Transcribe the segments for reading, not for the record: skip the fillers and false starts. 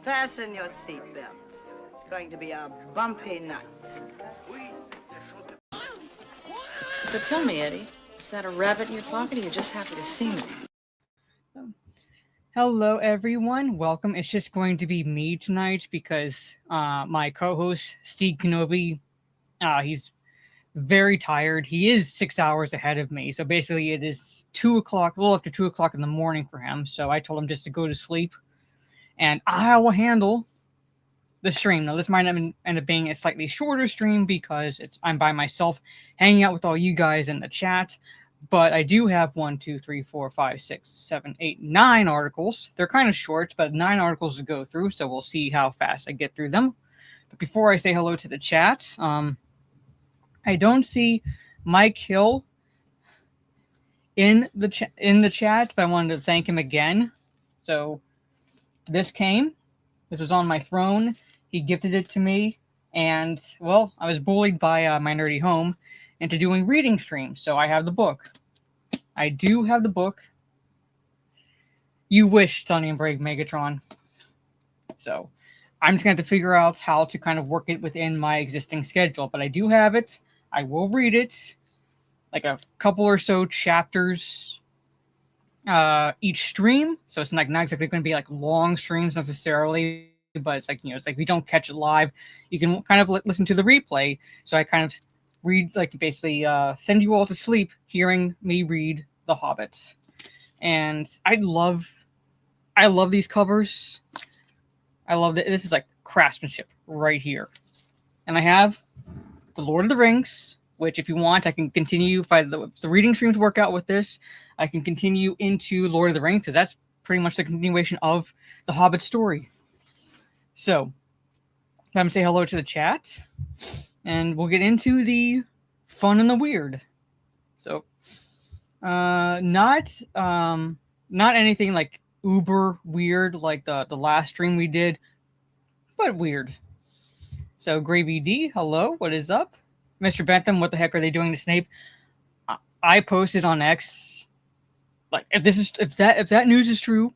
Fasten your seatbelts. It's going to be a bumpy night. But tell me, Eddie, is that a rabbit in your pocket or are you just happy to see me? Hello, everyone. Welcome. It's just going to be me tonight because my co-host Steve Kenobi, he's very tired. He is 6 hours ahead of me, so basically it is 2 o'clock, a little after 2 o'clock in the morning for him. So I told him just to go to sleep, and I will handle the stream. Now this might end up being a slightly shorter stream because I'm by myself, hanging out with all you guys in the chat. But I do have 1, 2, 3, 4, 5, 6, 7, 8, 9 articles. They're kind of short, but 9 articles to go through, so we'll see how fast I get through them. But before I say hello to the chat, I don't see Mike Hill in the chat, but I wanted to thank him again. So this was on my throne. He gifted it to me, and well, I was bullied by my nerdy home into doing reading streams. So I have the book. I do have the book. You wish, Sonny and Brave Megatron. So I'm just going to have to figure out how to kind of work it within my existing schedule. But I do have it. I will read it. Like a couple or so chapters each stream. So it's not exactly going to be like long streams necessarily. But it's like, it's like we don't catch it live. You can kind of listen to the replay. So I kind of read, like, basically send you all to sleep hearing me read The Hobbit. And I love these covers. I love that. This is like craftsmanship right here. And I have The Lord of the Rings, which if you want, I can continue. If the reading streams work out with this, I can continue into Lord of the Rings, because that's pretty much the continuation of the Hobbit story. So, I'm going to say hello to the chat, and we'll get into the fun and the weird. So, not anything like uber weird like the last stream we did, but weird. So, Gravy D, hello, what is up? Mr. Bentham, what the heck are they doing to Snape? I posted on X, like, if that news is true,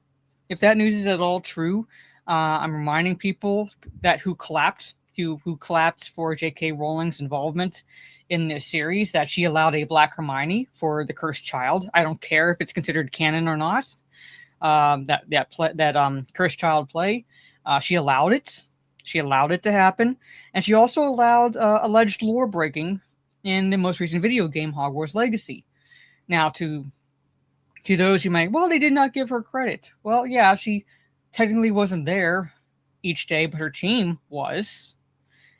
if that news is at all true, I'm reminding people that who clapped for J.K. Rowling's involvement in this series, that she allowed a Black Hermione for the Cursed Child. I don't care if it's considered canon or not. That Cursed Child play, she allowed it. She allowed it to happen, and she also allowed alleged lore breaking in the most recent video game, Hogwarts Legacy. Now, to those who might, well, they did not give her credit. Well, yeah, she technically wasn't there each day, but her team was.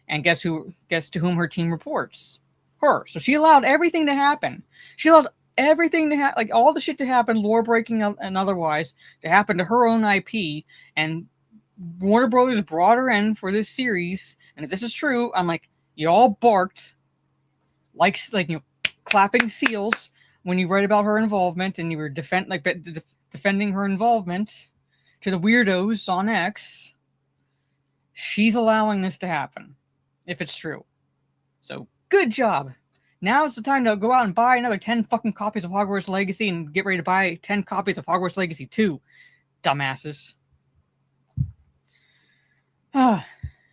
And guess to whom her team reports? Her. So she allowed everything to happen. She allowed everything to happen, like all the shit to happen, lore breaking and otherwise, to happen to her own IP. And Warner Brothers brought her in for this series. And if this is true, I'm like, you all barked like clapping seals when you read about her involvement, and you were defending her involvement to the weirdos on X. She's allowing this to happen, if it's true. So, good job. Now is the time to go out and buy another 10 fucking copies of Hogwarts Legacy and get ready to buy 10 copies of Hogwarts Legacy 2. Dumbasses.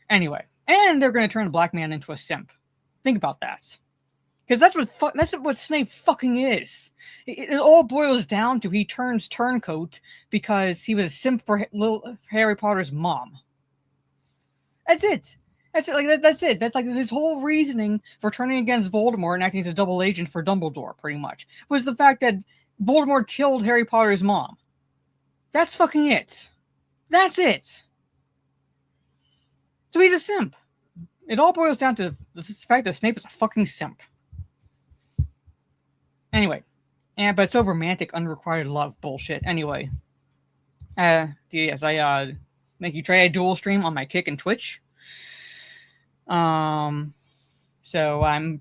Anyway. And they're going to turn a black man into a simp. Think about that. Because that's what Snape fucking is. It all boils down to he turns turncoat because he was a simp for little Harry Potter's mom. That's it. That's it. That's it. That's like his whole reasoning for turning against Voldemort and acting as a double agent for Dumbledore, pretty much, was the fact that Voldemort killed Harry Potter's mom. That's fucking it. That's it. So he's a simp. It all boils down to the fact that Snape is a fucking simp. Anyway, but it's so romantic, unrequited love bullshit. Anyway, yes, I make you try a dual stream on my Kick and Twitch. So I'm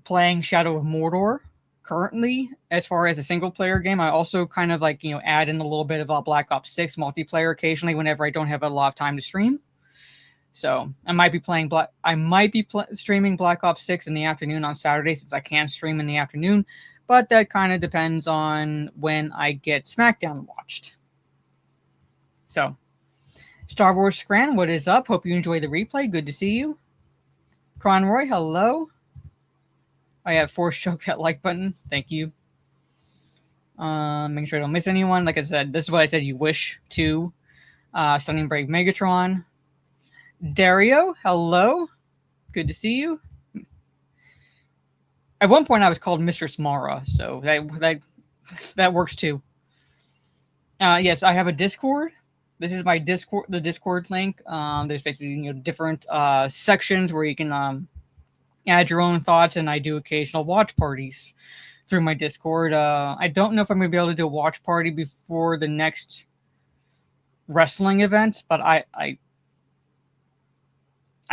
playing Shadow of Mordor currently. As far as a single player game, I also kind of add in a little bit of Black Ops 6 multiplayer occasionally whenever I don't have a lot of time to stream. So I might be playing streaming Black Ops 6 in the afternoon on Saturday, since I can stream in the afternoon. But that kind of depends on when I get SmackDown watched. So, Star Wars Scran, what is up? Hope you enjoy the replay. Good to see you. Conroy, hello. I have force choke that like button. Thank you. Making sure I don't miss anyone. Like I said, this is what I said you wish to. Stunning Brave Megatron. Dario, hello. Good to see you. At one point, I was called Mistress Mara, so that works too. Yes, I have a Discord. This is my Discord, the Discord link. There's basically different sections where you can add your own thoughts, and I do occasional watch parties through my Discord. I don't know if I'm going to be able to do a watch party before the next wrestling event, but I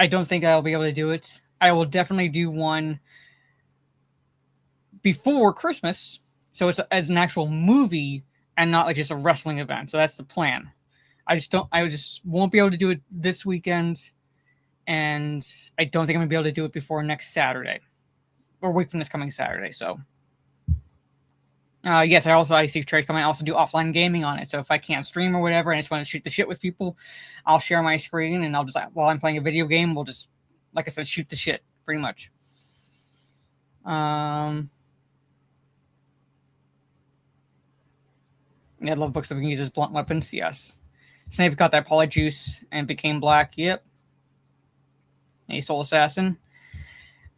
don't think I'll be able to do it. I will definitely do one before Christmas, so it's as an actual movie and not like just a wrestling event. So that's the plan. I just won't be able to do it this weekend, and I don't think I'm gonna be able to do it before next Saturday, or a week from this coming Saturday. So, yes, I see Trey's coming. I also do offline gaming on it. So if I can't stream or whatever, and I just want to shoot the shit with people, I'll share my screen, and I'll just, while I'm playing a video game, we'll just, like I said, shoot the shit pretty much. Yeah, love books that we can use as blunt weapons. Yes. Snape got that polyjuice and became black. Yep. A soul assassin.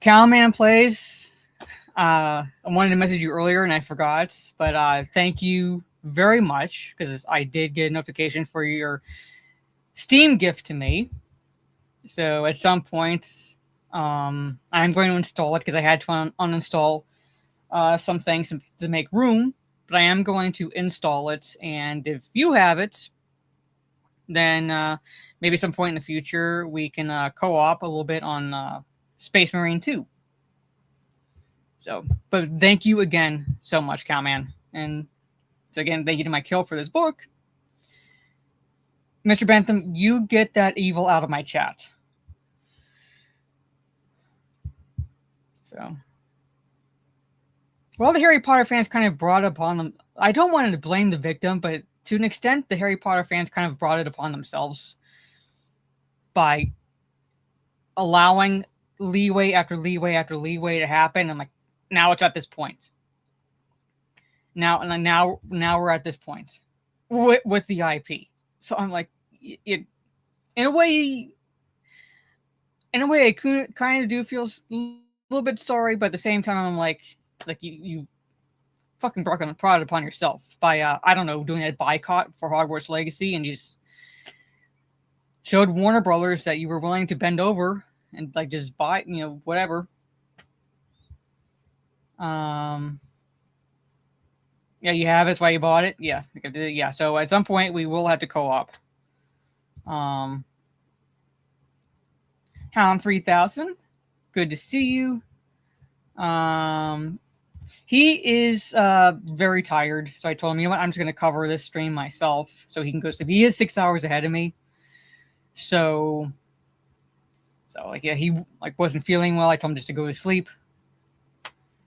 Cowman plays. I wanted to message you earlier and I forgot, but thank you very much, because I did get a notification for your Steam gift to me. So at some point, I'm going to install it, because I had to uninstall some things to make room. But I am going to install it, and if you have it, then maybe some point in the future we can co-op a little bit on Space Marine 2. So, but thank you again so much, Cowman. And so again, thank you to my kill for this book. Mr. Bentham, you get that evil out of my chat. So... well, the Harry Potter fans kind of brought it upon them. I don't want to blame the victim, but to an extent, the Harry Potter fans kind of brought it upon themselves by allowing leeway after leeway after leeway to happen. I'm like, now it's at this point. Now we're at this point with the IP. So I'm like, in a way, I kind of do feel a little bit sorry, but at the same time, I'm like you fucking brought it upon yourself by I don't know, doing a boycott for Hogwarts Legacy, and you just showed Warner Brothers that you were willing to bend over and like just buy, whatever. Yeah, you have. That's why you bought it. Yeah, yeah. So at some point we will have to co-op. Hound 3000, good to see you. He is very tired, so I told him, you know what, I'm just going to cover this stream myself so he can go sleep. He is 6 hours ahead of me, so like, yeah, he like wasn't feeling well. I told him just to go to sleep.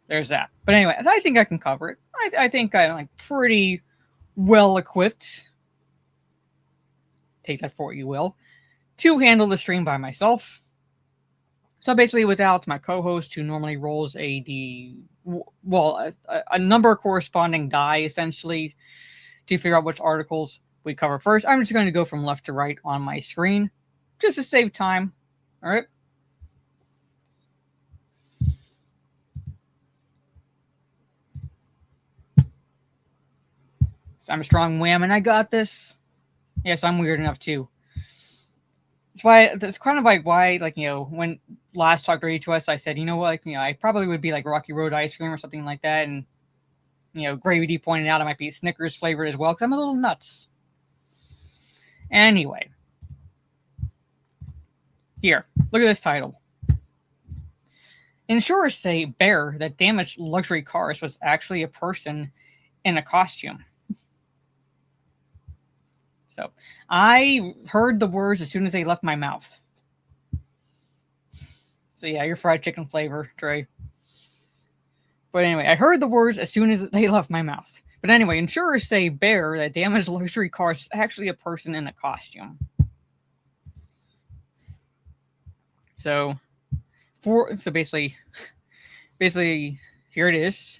There's that. But anyway, I think I can cover it. I think I'm like pretty well equipped, take that for what you will, to handle the stream by myself. So basically, without my co-host, who normally rolls a number corresponding die, essentially, to figure out which articles we cover first, I'm just going to go from left to right on my screen, just to save time. All right. So I'm a strong wham, and I got this. Yes, I'm weird enough too. That's kind of like why, like, when last talked to us, I said, you know what, like, I probably would be like Rocky Road ice cream or something like that. And, Gravy D pointed out I might be Snickers flavored as well, because I'm a little nuts. Anyway. Here, look at this title. Insurers say bear that damaged luxury cars was actually a person in a costume. So I heard the words as soon as they left my mouth. So yeah, your fried chicken flavor, Trey. But anyway, I heard the words as soon as they left my mouth. But anyway, insurers say bear that damaged luxury cars is actually a person in a costume. So basically here it is.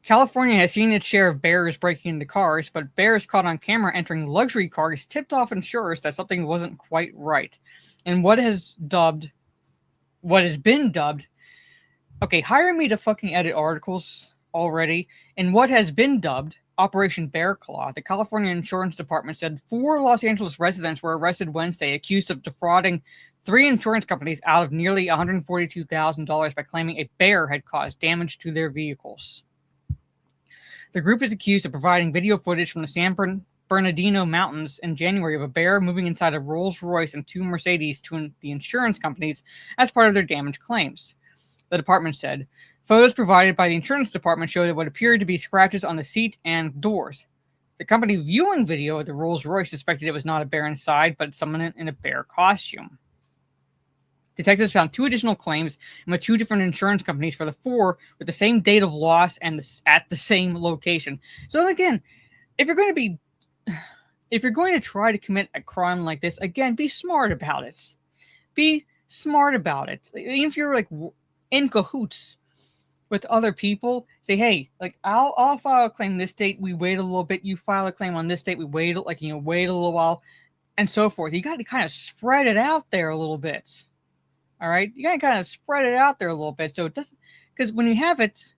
California has seen its share of bears breaking into cars, but bears caught on camera entering luxury cars tipped off insurers that something wasn't quite right. And what has been dubbed, okay, hire me to fucking edit articles already. And what has been dubbed Operation Bear Claw, the California Insurance Department said 4 Los Angeles residents were arrested Wednesday accused of defrauding 3 insurance companies out of nearly $142,000 by claiming a bear had caused damage to their vehicles. The group is accused of providing video footage from the San Bernardino Mountains in January of a bear moving inside a Rolls-Royce and 2 Mercedes to the insurance companies as part of their damage claims. The department said, photos provided by the insurance department show that what appeared to be scratches on the seat and doors. The company viewing video of the Rolls-Royce suspected it was not a bear inside, but someone in a bear costume. Detectives found 2 additional claims and with 2 different insurance companies for the 4 with the same date of loss and at the same location. So again, if you're going to try to commit a crime like this, again, be smart about it. Be smart about it. Even if you're like in cahoots with other people, say, hey, like I'll file a claim this date. We wait a little bit. You file a claim on this date. We wait a little while, and so forth. You got to kind of spread it out there a little bit. All right, you got to kind of spread it out there a little bit so it doesn't, because when you have it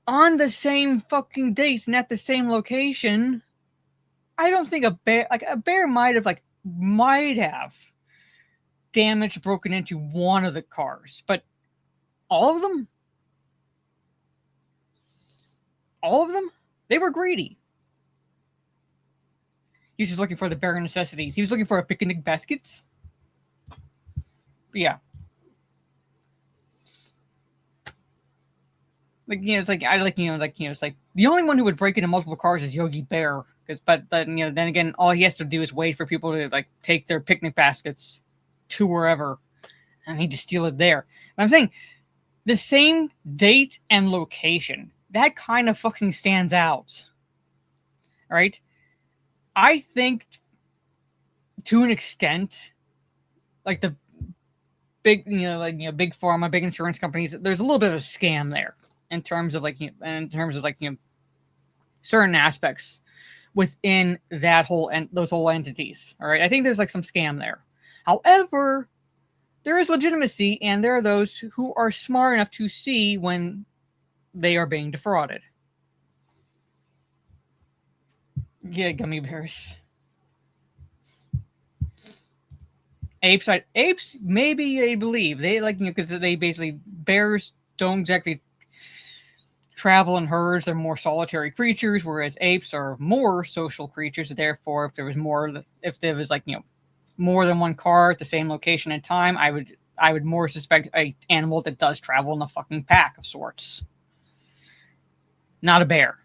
on the same fucking date and at the same location, I don't think a bear might have damaged, broken into one of the cars, but all of them, they were greedy. He was just looking for the bare necessities. He was looking for a picnic basket. But yeah. It's like the only one who would break into multiple cars is Yogi Bear. But then again, all he has to do is wait for people to like take their picnic baskets to wherever, and he just steal it there. And I'm saying the same date and location that kind of fucking stands out. All right, I think to an extent, like the big, big pharma, big insurance companies, there's a little bit of a scam there. In terms of certain aspects within that whole and those whole entities. All right, I think there's like some scam there. However, there is legitimacy, and there are those who are smart enough to see when they are being defrauded. Yeah, gummy bears. Apes, maybe they believe they because they basically bears don't exactly travel in herds. They're more solitary creatures, whereas apes are more social creatures. Therefore, if there was more than one car at the same location and time, I would more suspect an animal that does travel in a fucking pack of sorts. Not a bear.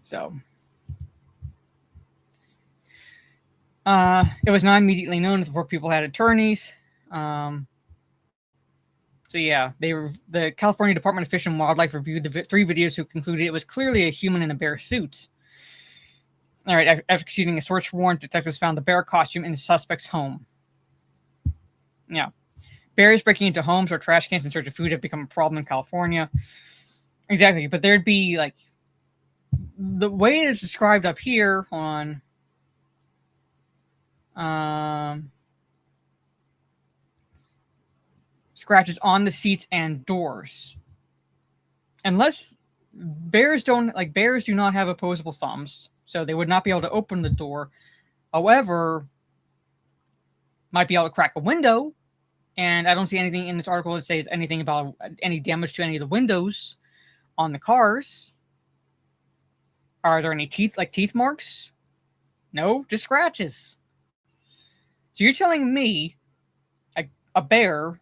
So, it was not immediately known before people had attorneys. So yeah, the California Department of Fish and Wildlife reviewed the 3 videos who concluded it was clearly a human in a bear suit. All right, after executing a search warrant, detectives found the bear costume in the suspect's home. Yeah. Bears breaking into homes or trash cans in search of food have become a problem in California. Exactly, but there'd be like the way it's described up here on scratches on the seats and doors. Unless bears do not have opposable thumbs, so they would not be able to open the door. However, might be able to crack a window, and I don't see anything in this article that says anything about any damage to any of the windows on the cars. Are there any teeth marks? No, just scratches. So you're telling me a bear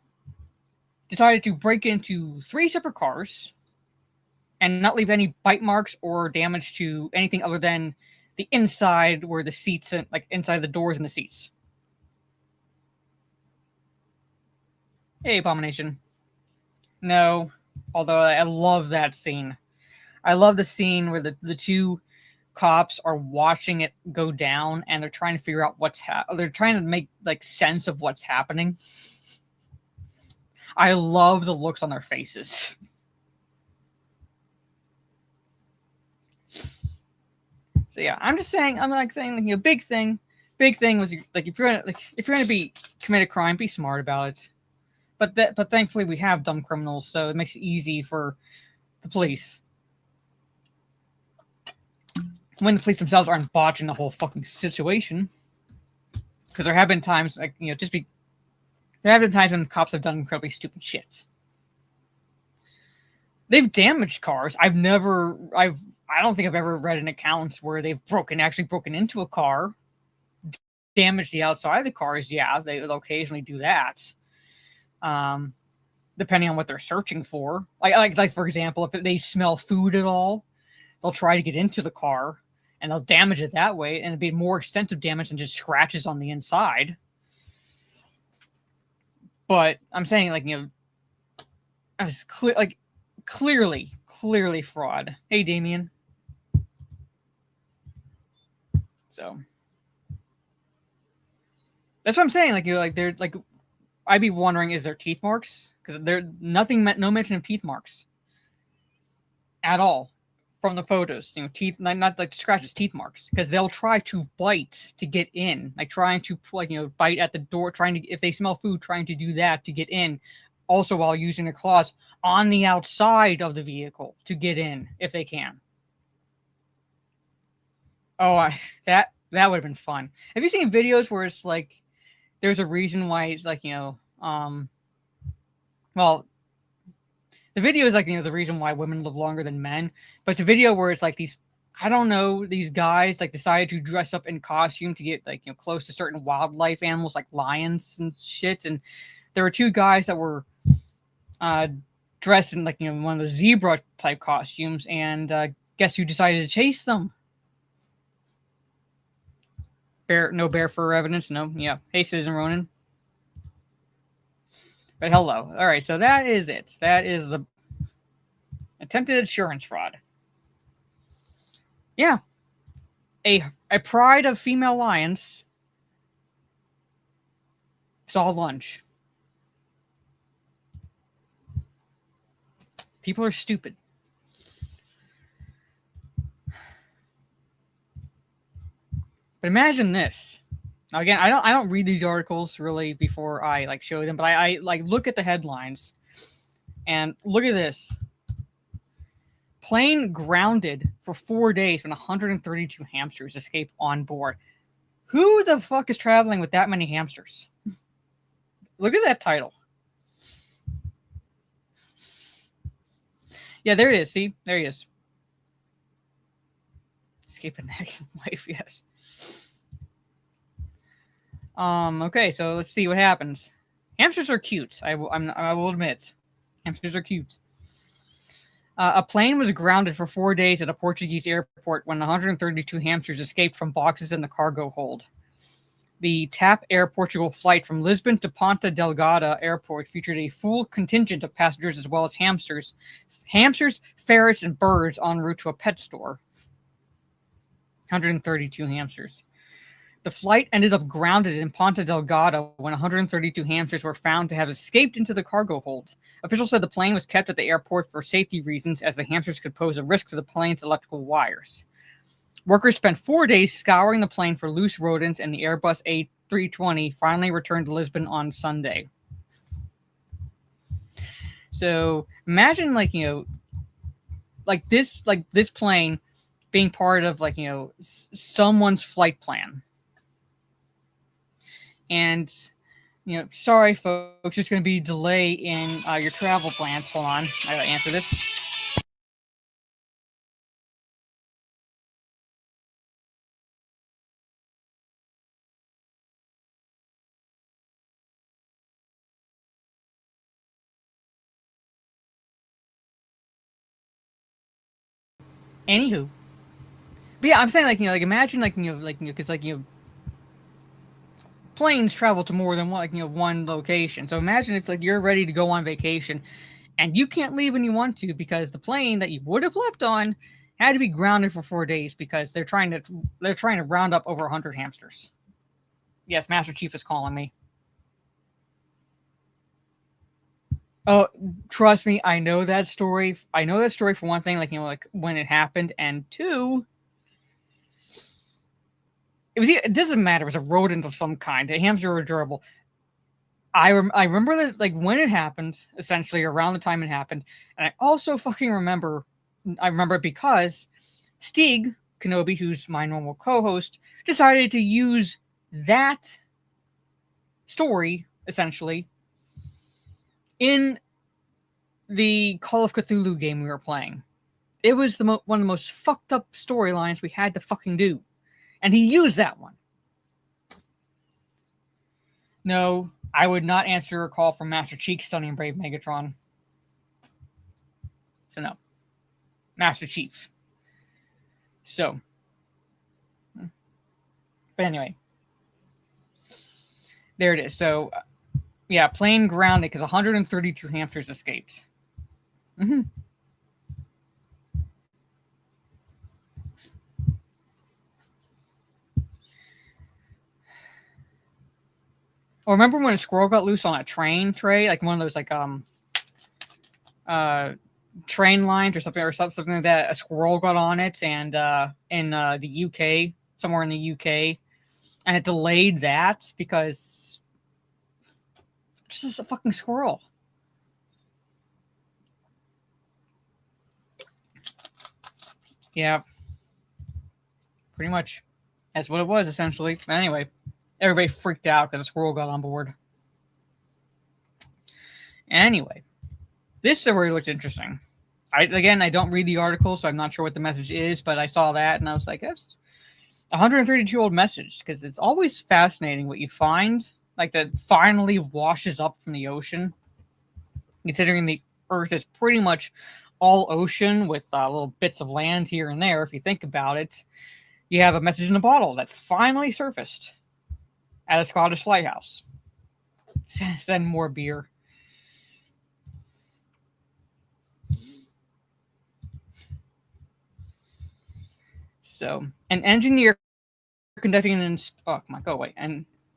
decided to break into 3 separate cars and not leave any bite marks or damage to anything other than the inside where the seats, inside the doors and the seats. Hey, Abomination. No, although I love that scene. I love the scene where the two cops are watching it go down and they're trying to figure out they're trying to make like sense of what's happening. I love the looks on their faces. So yeah, I'm just saying, I'm like saying, like, big thing was like if you're gonna be commit a crime, be smart about it. But thankfully we have dumb criminals, so it makes it easy for the police. When the police themselves aren't botching the whole fucking situation, because there have been times like there have been times when the cops have done incredibly stupid shit. They've damaged cars. I don't think I've ever read an account where they've actually broken into a car, damaged the outside of the cars. Yeah, they'll occasionally do that. Depending on what they're searching for. Like for example, if they smell food at all, they'll try to get into the car and they'll damage it that way, and it'd be more extensive damage than just scratches on the inside. But I'm saying, like, I was clearly fraud. Hey, Damien. So that's what I'm saying. Like, they're like, I'd be wondering, is there teeth marks? Because no mention of teeth marks at all from the photos. Teeth, not like scratches, teeth marks. Because they'll try to bite to get in, like trying to bite at the door, trying to, if they smell food, trying to do that to get in. Also, while using their claws on the outside of the vehicle to get in if they can. Oh, that would have been fun. Have you seen videos where it's like there's a reason why it's like well, the video is like the reason why women live longer than men, but it's a video where it's like these, I don't know, these guys like decided to dress up in costume to get like close to certain wildlife animals like lions and shit, and there were two guys that were dressed in like one of those zebra type costumes, and guess who decided to chase them? No bear for evidence. No, yeah. Hey, Citizen Ronan. But hello. All right, so that is it. That is the attempted insurance fraud. Yeah. A pride of female lions saw lunch. People are stupid. But imagine this. Now again, I don't read these articles really before I like show them, but I like look at the headlines and look at this. Plane grounded for 4 days when 132 hamsters escaped on board. Who the fuck is traveling with that many hamsters? Look at that title. Yeah, there it is. See? There he is. Escape a nagging wife, yes. Okay, so let's see what happens. Hamsters are cute. I will admit. Hamsters are cute. A plane was grounded for 4 days at a Portuguese airport when 132 hamsters escaped from boxes in the cargo hold. The TAP Air Portugal flight from Lisbon to Ponta Delgada Airport featured a full contingent of passengers as well as hamsters, ferrets, and birds en route to a pet store. 132 hamsters. The flight ended up grounded in Ponta Delgada when 132 hamsters were found to have escaped into the cargo hold. Officials said the plane was kept at the airport for safety reasons, as the hamsters could pose a risk to the plane's electrical wires. Workers spent 4 days scouring the plane for loose rodents, and the Airbus A320 finally returned to Lisbon on Sunday. So imagine this plane being part of someone's flight plan. And, sorry, folks, there's going to be a delay in your travel plans. Hold on. I got to answer this. Anywho. But yeah, I'm saying, imagine, because, planes travel to more than one location. So imagine if you're ready to go on vacation And you can't leave when you want to because the plane that you would have left on had to be grounded for 4 days because they're trying to round up over 100 hamsters. Yes, Master Chief is calling me. Oh, trust me, I know that story. I know that story for one thing, like when it happened, and two, it doesn't matter. It was a rodent of some kind. A hamster or a gerbil. I remember that, like, when it happened, essentially around the time it happened, and I also fucking remember. I remember it because Stieg Kenobi, who's my normal co-host, decided to use that story essentially in the Call of Cthulhu game we were playing. It was one of the most fucked up storylines we had to fucking do, and he used that one. No, I would not answer a call from Master Cheek Stunning Brave Megatron. So no. Master Chief. So. But anyway. There it is. So, yeah, plane grounded because 132 hamsters escaped. Mm-hmm. Or remember when a squirrel got loose on a train tray, like one of those train lines or something like that? A squirrel got on it, and in the UK, somewhere in the UK, and it delayed that because it's just a fucking squirrel. Yeah, pretty much. That's what it was essentially. But anyway, everybody freaked out because a squirrel got on board. Anyway, this story looked interesting. I don't read the article, so I'm not sure what the message is, but I saw that and I was like, that's a 132-year-old message, because it's always fascinating what you find, like, that finally washes up from the ocean, considering the Earth is pretty much all ocean with little bits of land here and there. If you think about it, you have a message in a bottle that finally surfaced at a Scottish lighthouse. Send more beer. So, an engineer conducting an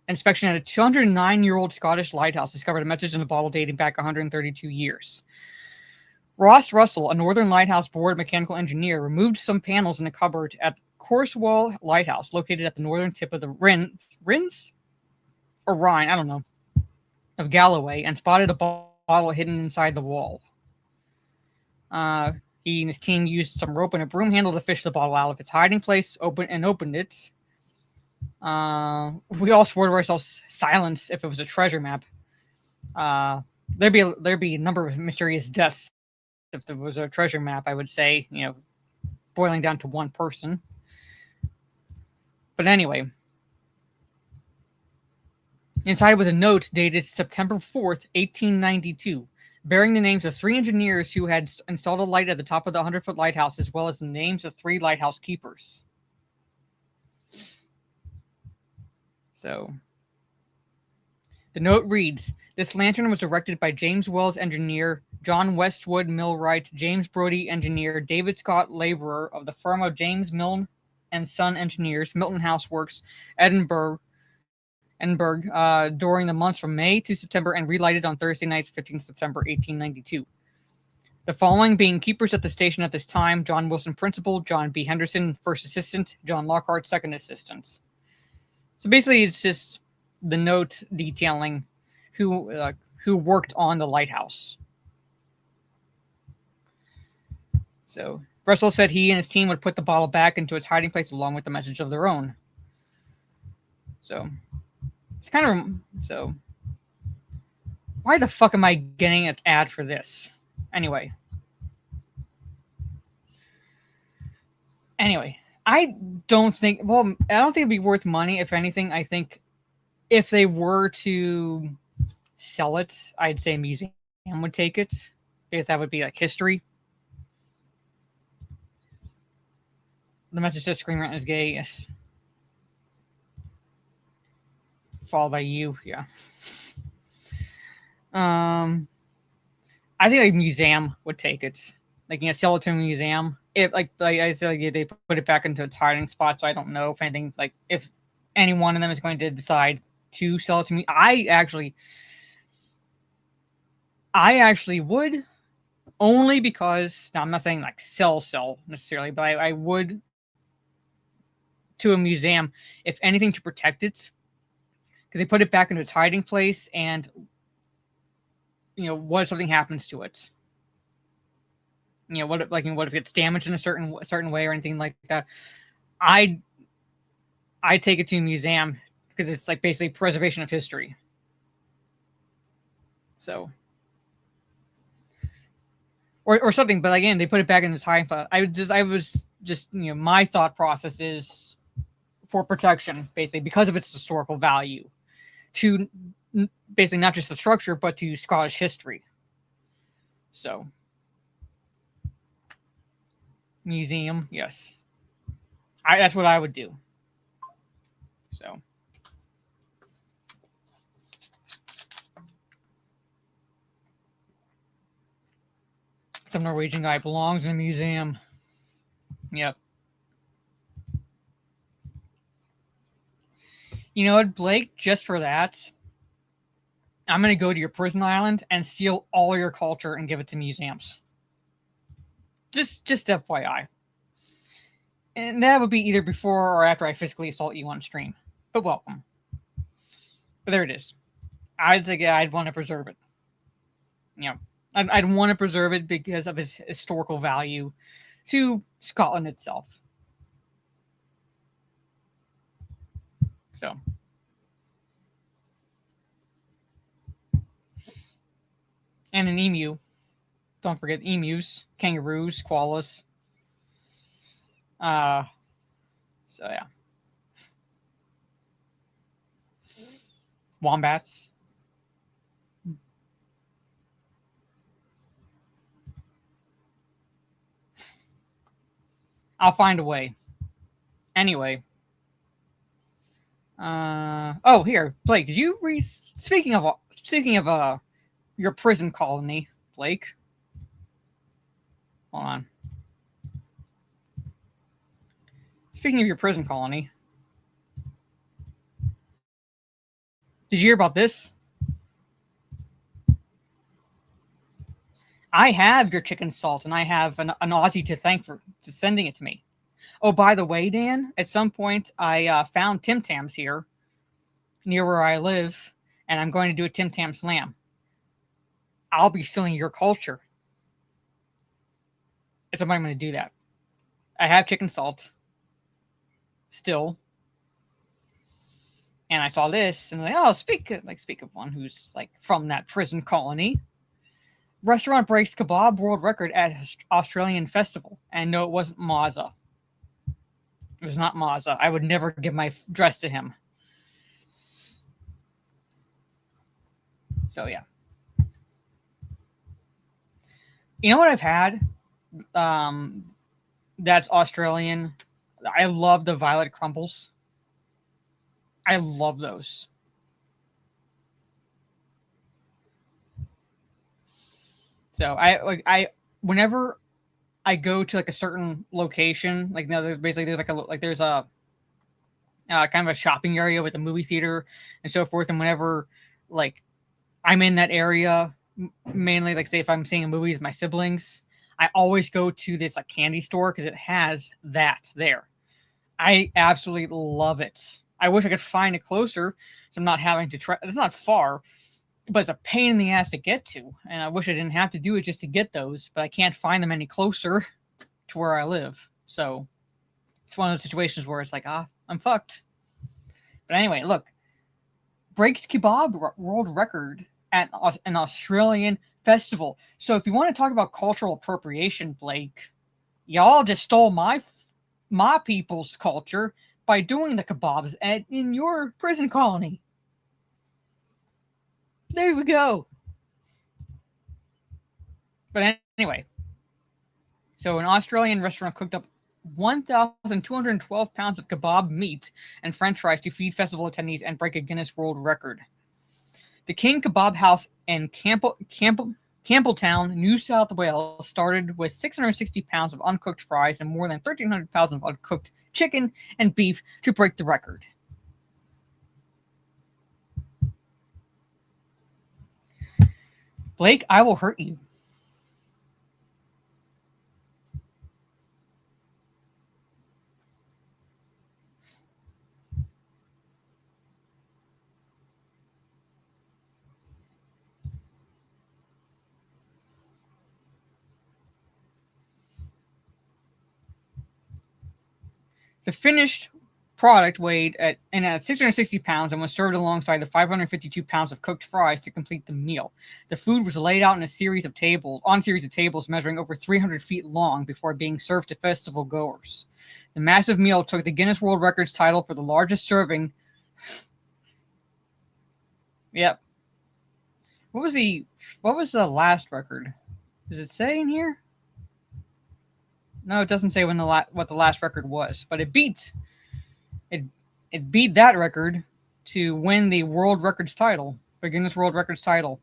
inspection at a 209-year-old Scottish lighthouse discovered a message in a bottle dating back 132 years. Ross Russell, a Northern Lighthouse Board mechanical engineer, removed some panels in a cupboard at Corsewall Lighthouse, located at the northern tip of the Rhine, I don't know, of Galloway, and spotted a bottle hidden inside the wall. He and his team used some rope and a broom handle to fish the bottle out of its hiding place, opened it. We all swore to ourselves silence if it was a treasure map. There'd be a number of mysterious deaths if there was a treasure map, I would say, boiling down to one person. But anyway, inside was a note dated September 4th, 1892, bearing the names of 3 engineers who had installed a light at the top of the 100-foot lighthouse, as well as the names of 3 lighthouse keepers. So, the note reads, "This lantern was erected by James Wells, engineer, John Westwood, millwright, James Brody, engineer, David Scott, laborer, of the firm of James Milne and Son Engineers, Milton House Works, Edinburgh, during the months from May to September, and relighted on Thursday night, 15th September, 1892. The following being keepers at the station at this time: John Wilson, principal; John B. Henderson, first assistant; John Lockhart, second assistant." So basically, it's just the note detailing who worked on the lighthouse. So Russell said he and his team would put the bottle back into its hiding place along with the message of their own. So it's kind of so. Why the fuck am I getting an ad for this? Anyway, I don't think it'd be worth money. If anything, I think if they were to sell it, I'd say a museum would take it, because that would be like history. The message says Screen Rant is gay, yes. Followed by you, yeah. I think a museum would take it. Like, sell it to a museum. If like I said, like, they put it back into its hiding spot, so I don't know if anything, like, if any one of them is going to decide to sell it to me. I actually would, only because, now I'm not saying like sell necessarily, but I would to a museum, if anything, to protect it, because they put it back into its hiding place, and what if something happens to it? What if it's damaged in a certain way or anything like that? I take it to a museum because it's like basically preservation of history. So, or something, but again, they put it back in its hiding spot. I was just my thought process is for protection, basically, because of its historical value, to basically not just the structure, but to Scottish history. So, museum, yes. That's what I would do. So. Some Norwegian guy belongs in a museum. Yep. You know what, Blake? Just for that, I'm going to go to your prison island and steal all your culture and give it to museums. Just FYI. And that would be either before or after I physically assault you on stream. But welcome. But there it is. I'd want to preserve it. I'd want to preserve it because of its historical value to Scotland itself. So. And an emu. Don't forget emus, kangaroos, koalas. So yeah. Wombats. I'll find a way. Anyway. Oh, here, Blake, did you read? Speaking of your prison colony, Blake. Hold on. Speaking of your prison colony, did you hear about this? I have your chicken salt, and I have an Aussie to thank for sending it to me. Oh, by the way, Dan, at some point I found Tim Tams here near where I live, and I'm going to do a Tim Tam slam. I'll be stealing your culture. It's I'm going to do that. I have chicken salt still. And I saw this, and speak of one who's like from that prison colony. Restaurant breaks kebab world record at Australian festival. And no, it wasn't Mazza. It was not Mazza. I would never give my dress to him. So yeah. You know what I've had? That's Australian. I love the violet crumbles. I love those. So whenever I go to like a certain location, like there's a kind of a shopping area with a movie theater and so forth, and whenever like I'm in that area, mainly like say if I'm seeing a movie with my siblings, I always go to this like candy store because it has that there. I absolutely love it. I wish I could find it closer, so I'm not having to try. It's not far, but it's a pain in the ass to get to, and I wish I didn't have to do it just to get those. But I can't find them any closer to where I live, so it's one of those situations where it's like, I'm fucked. But anyway, look, breaks kebab world record at an Australian festival. So if you want to talk about cultural appropriation, Blake, y'all just stole my people's culture by doing the kebabs in your prison colony. There we go. But anyway, so an Australian restaurant cooked up 1,212 pounds of kebab meat and French fries to feed festival attendees and break a Guinness World Record. The King Kebab House in Campbelltown, New South Wales, started with 660 pounds of uncooked fries and more than 1,300 pounds of uncooked chicken and beef to break the record. Blake, I will hurt you. The finished product weighed at 660 pounds and was served alongside the 552 pounds of cooked fries to complete the meal. The food was laid out in a series of tables measuring over 300 feet long before being served to festival goers. The massive meal took the Guinness World Records title for the largest serving. Yep. What was the last record? Does it say in here? No, it doesn't say what the last record was, but it beat that record to win the World Records title, the Guinness World Records title.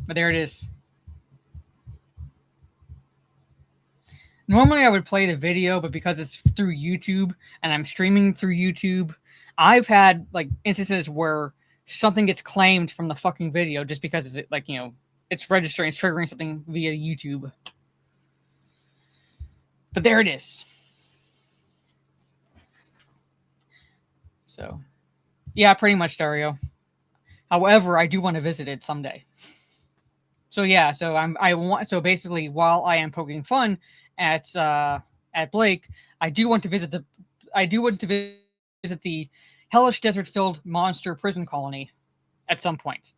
But there it is. Normally I would play the video, but because it's through YouTube and I'm streaming through YouTube, I've had like instances where something gets claimed from the fucking video just because it's like, it's registering, it's triggering something via YouTube. But there it is. So, yeah, pretty much, Dario. However, I do want to visit it someday. So yeah, so basically, while I am poking fun at Blake, I do want to visit the hellish desert-filled monster prison colony at some point.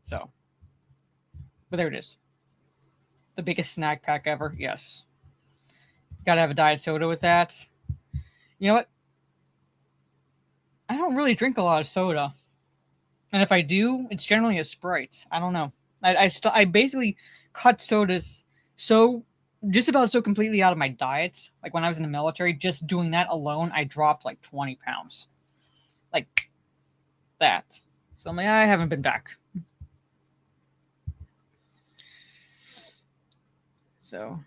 So, but there it is. The biggest snack pack ever. Yes. Gotta have a diet soda with that. You know what? I don't really drink a lot of soda. And if I do, it's generally a Sprite. I don't know. I basically cut sodas just about so completely out of my diet. Like when I was in the military, just doing that alone, I dropped like 20 pounds. Like that. So I'm like, I haven't been back. So,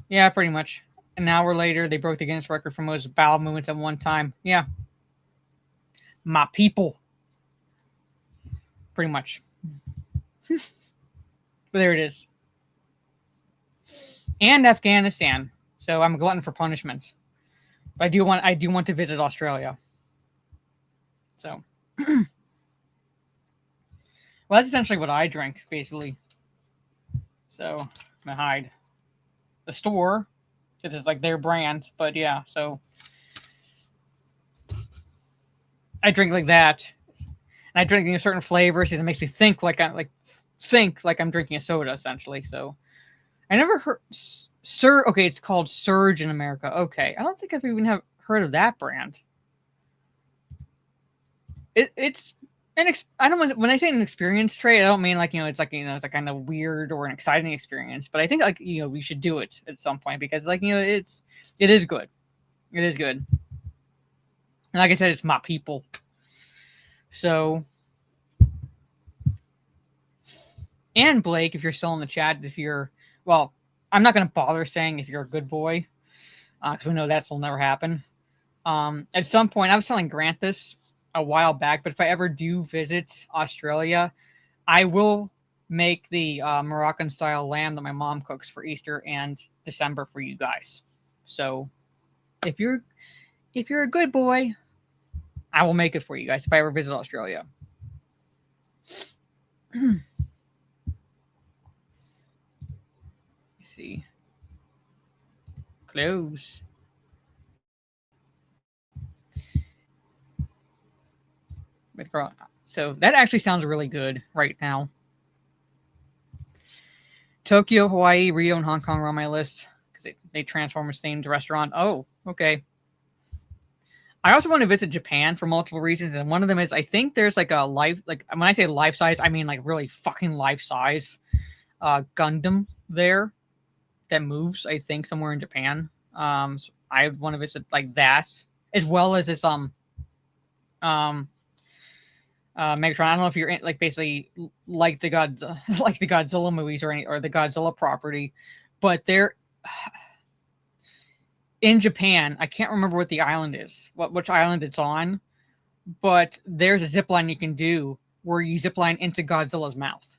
yeah, pretty much. An hour later, they broke the Guinness record for most bowel movements at one time. Yeah. My people. Pretty much. But there it is. And Afghanistan. So I'm a glutton for punishment. But I do want to visit Australia. So. Well, that's essentially what I drink, basically. So, I'm gonna hide the store. This is like their brand, but yeah, so I drink like that. And I drink in certain flavors because it makes me think like I'm drinking a soda, essentially. So I never heard okay, it's called Surge in America. Okay. I don't think I've even heard of that brand. It's I don't when I say an experience trait, I don't mean like it's like it's like kind of weird or an exciting experience, but I think like we should do it at some point because like it is good. It is good. And like I said, it's my people. So, and Blake, if you're still in the chat, I'm not going to bother saying if you're a good boy, because we know that'll never happen. At some point, I was telling Grant this a while back, but if I ever do visit Australia, I will make the Moroccan-style lamb that my mom cooks for Easter and December for you guys. So, if you're a good boy, I will make it for you guys if I ever visit Australia. Let's see. Close. So that actually sounds really good right now. Tokyo, Hawaii, Rio, and Hong Kong are on my list because they Transformers themed restaurant. Oh, okay. I also want to visit Japan for multiple reasons, and one of them is I think there's like a when I say life size, I mean like really fucking life size Gundam there that moves. I think somewhere in Japan. So I want to visit like that as well as this Megatron. I don't know if you're like basically like the like the Godzilla movies or the Godzilla property, but they're in Japan. I can't remember what the island is, which island it's on, but there's a zip line you can do where you zip line into Godzilla's mouth.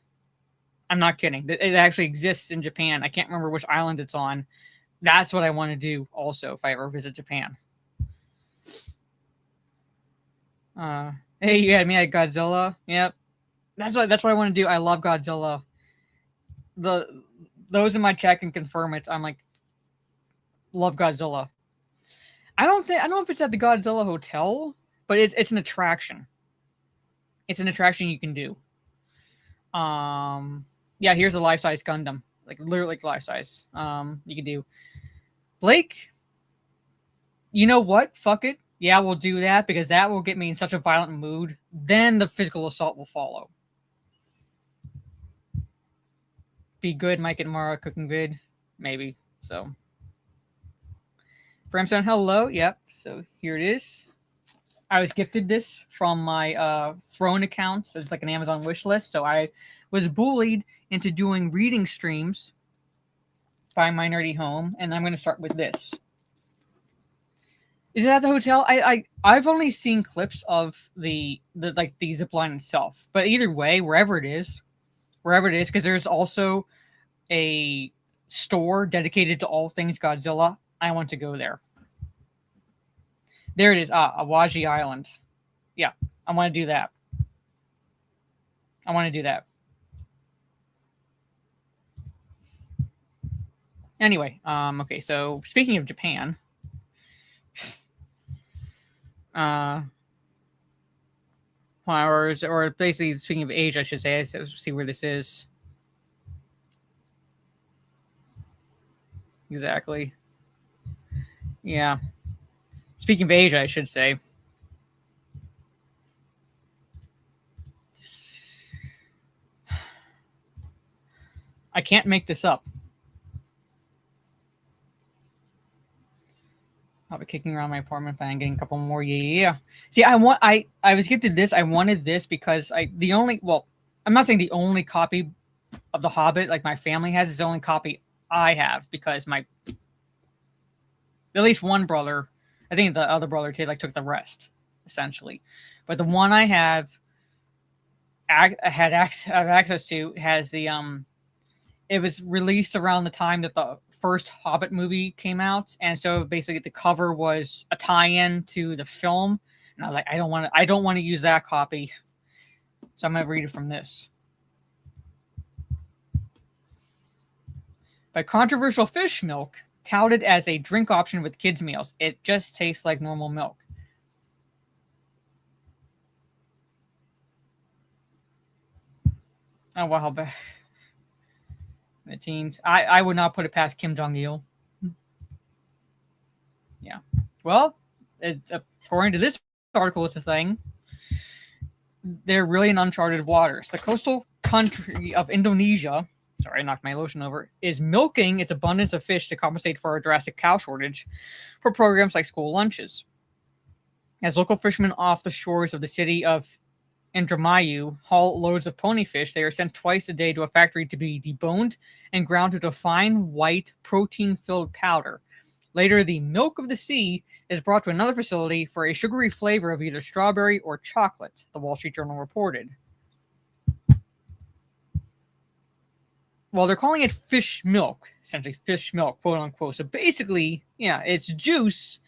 I'm not kidding. It actually exists in Japan. I can't remember which island it's on. That's what I want to do also if I ever visit Japan. Hey, you had me at Godzilla. Yep. That's what I want to do. I love Godzilla. Those in my chat can confirm it. I'm like, love Godzilla. I don't know if it's at the Godzilla Hotel, but it's an attraction. It's an attraction you can do. Yeah, here's a life-size Gundam. Like literally life size. You can do. Blake, you know what? Fuck it. Yeah, we'll do that because that will get me in such a violent mood. Then the physical assault will follow. Be good, Mike and Mara cooking vid. Maybe. So. Bramstone, hello. Yep. So here it is. I was gifted this from my Throne account. So it's like an Amazon wish list. So I was bullied into doing reading streams by my nerdy home. And I'm going to start with this. Is it at the hotel? I've only seen clips of the zipline itself. But either way, wherever it is, because there's also a store dedicated to all things Godzilla, I want to go there. There it is. Awaji Island. Yeah, I want to do that. Anyway, okay, so speaking of Japan, or basically speaking of Asia, I should say. Let's see where this is. Exactly. Yeah. Speaking of Asia, I should say. I can't make this up. I'll be kicking around my apartment and getting a couple more. Yeah. See, I was gifted this. I wanted this because I'm not saying the only copy of The Hobbit like my family has is the only copy I have because at least one brother, I think the other brother too, took the rest essentially, but the one I have had access to has the it was released around the time that the first Hobbit movie came out, and so basically the cover was a tie-in to the film, and I was like, I don't want to use that copy, so I'm gonna read it from this. By controversial fish milk, touted as a drink option with kids' meals, it just tastes like normal milk. Oh wow, the teens. I would not put it past Kim Jong-il. Yeah. Well, according to this article, it's a thing. They're really in uncharted waters. The coastal country of Indonesia, sorry, I knocked my lotion over, is milking its abundance of fish to compensate for a drastic cow shortage for programs like school lunches. As local fishermen off the shores of the city of Indramayu haul loads of ponyfish, they are sent twice a day to a factory to be deboned and ground to a fine white protein-filled powder. Later, the milk of the sea is brought to another facility for a sugary flavor of either strawberry or chocolate, the Wall Street Journal reported. Well, they're calling it fish milk, essentially fish milk, quote unquote. So basically, yeah, it's juice.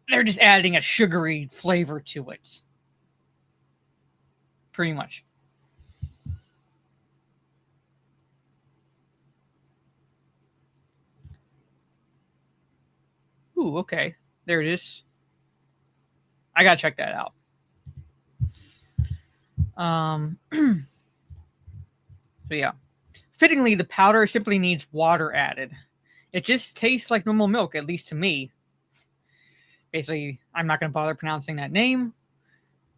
They're just adding a sugary flavor to it. Pretty much. Ooh, okay. There it is. I gotta check that out. So yeah. Fittingly, the powder simply needs water added. It just tastes like normal milk, at least to me. Basically, I'm not going to bother pronouncing that name.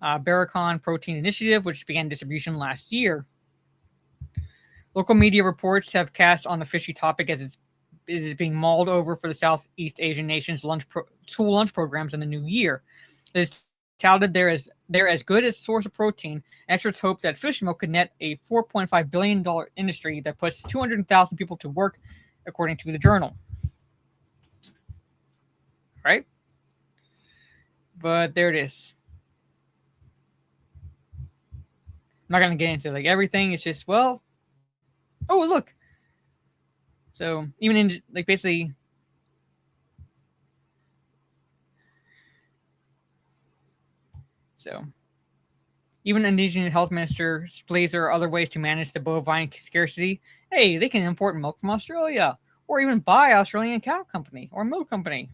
Baracon Protein Initiative, which began distribution last year. Local media reports have cast on the fishy topic as it is being mulled over for the Southeast Asian nations' school lunch programs in the new year. It is touted they're as good as a source of protein. Experts hope that fish milk could net a $4.5 billion industry that puts 200,000 people to work, according to the journal. Right? But there it is. I'm not going to get into like everything. It's just, well, oh, look. So even in like basically, so even Indonesian health minister believes there are other ways to manage the bovine scarcity. Hey, they can import milk from Australia, or even buy Australian cow company or milk company.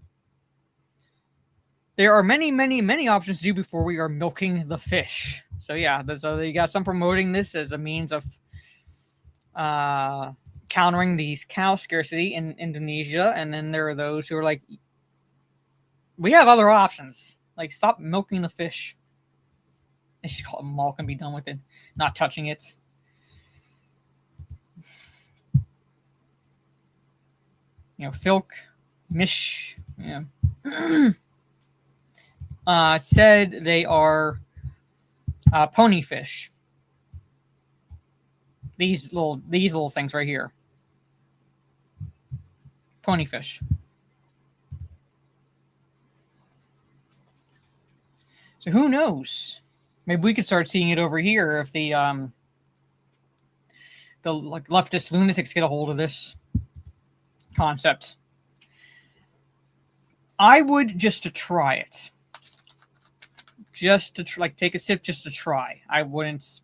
There are many, many, many options to do before we are milking the fish. So yeah, so you got some promoting this as a means of countering these cow scarcity in Indonesia, and then there are those who are like, we have other options. Like, stop milking the fish. They should call it milk and be done with it, not touching it. Filk, Mish, yeah. Said they are pony fish. These little things right here. Pony fish. So who knows? Maybe we could start seeing it over here if the like leftist lunatics get a hold of this concept. I would just to try it. Just to like take a sip just to try. I wouldn't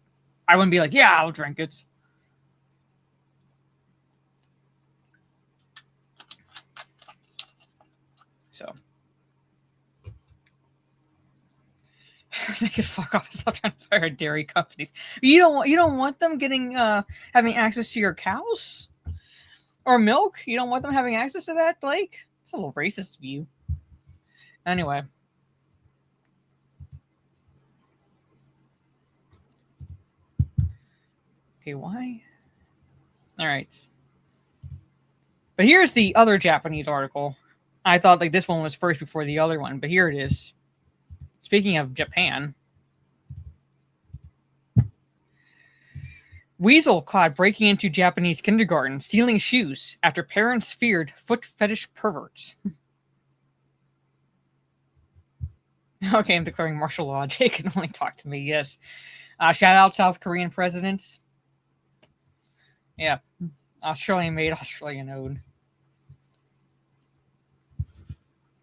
be like, yeah, I'll drink it. So they could fuck off and stop trying to fire dairy companies. You don't want them getting having access to your cows or milk. You don't want them having access to that, Blake. It's a little racist of you. Anyway. Okay, why? All right. But here's the other Japanese article. I thought like this one was first before the other one, but here it is. Speaking of Japan, weasel caught breaking into Japanese kindergarten, stealing shoes after parents feared foot fetish perverts. Okay, I'm declaring martial law. Jay can only talk to me, yes. Shout out South Korean presidents. Yeah, Australian made, Australian owned.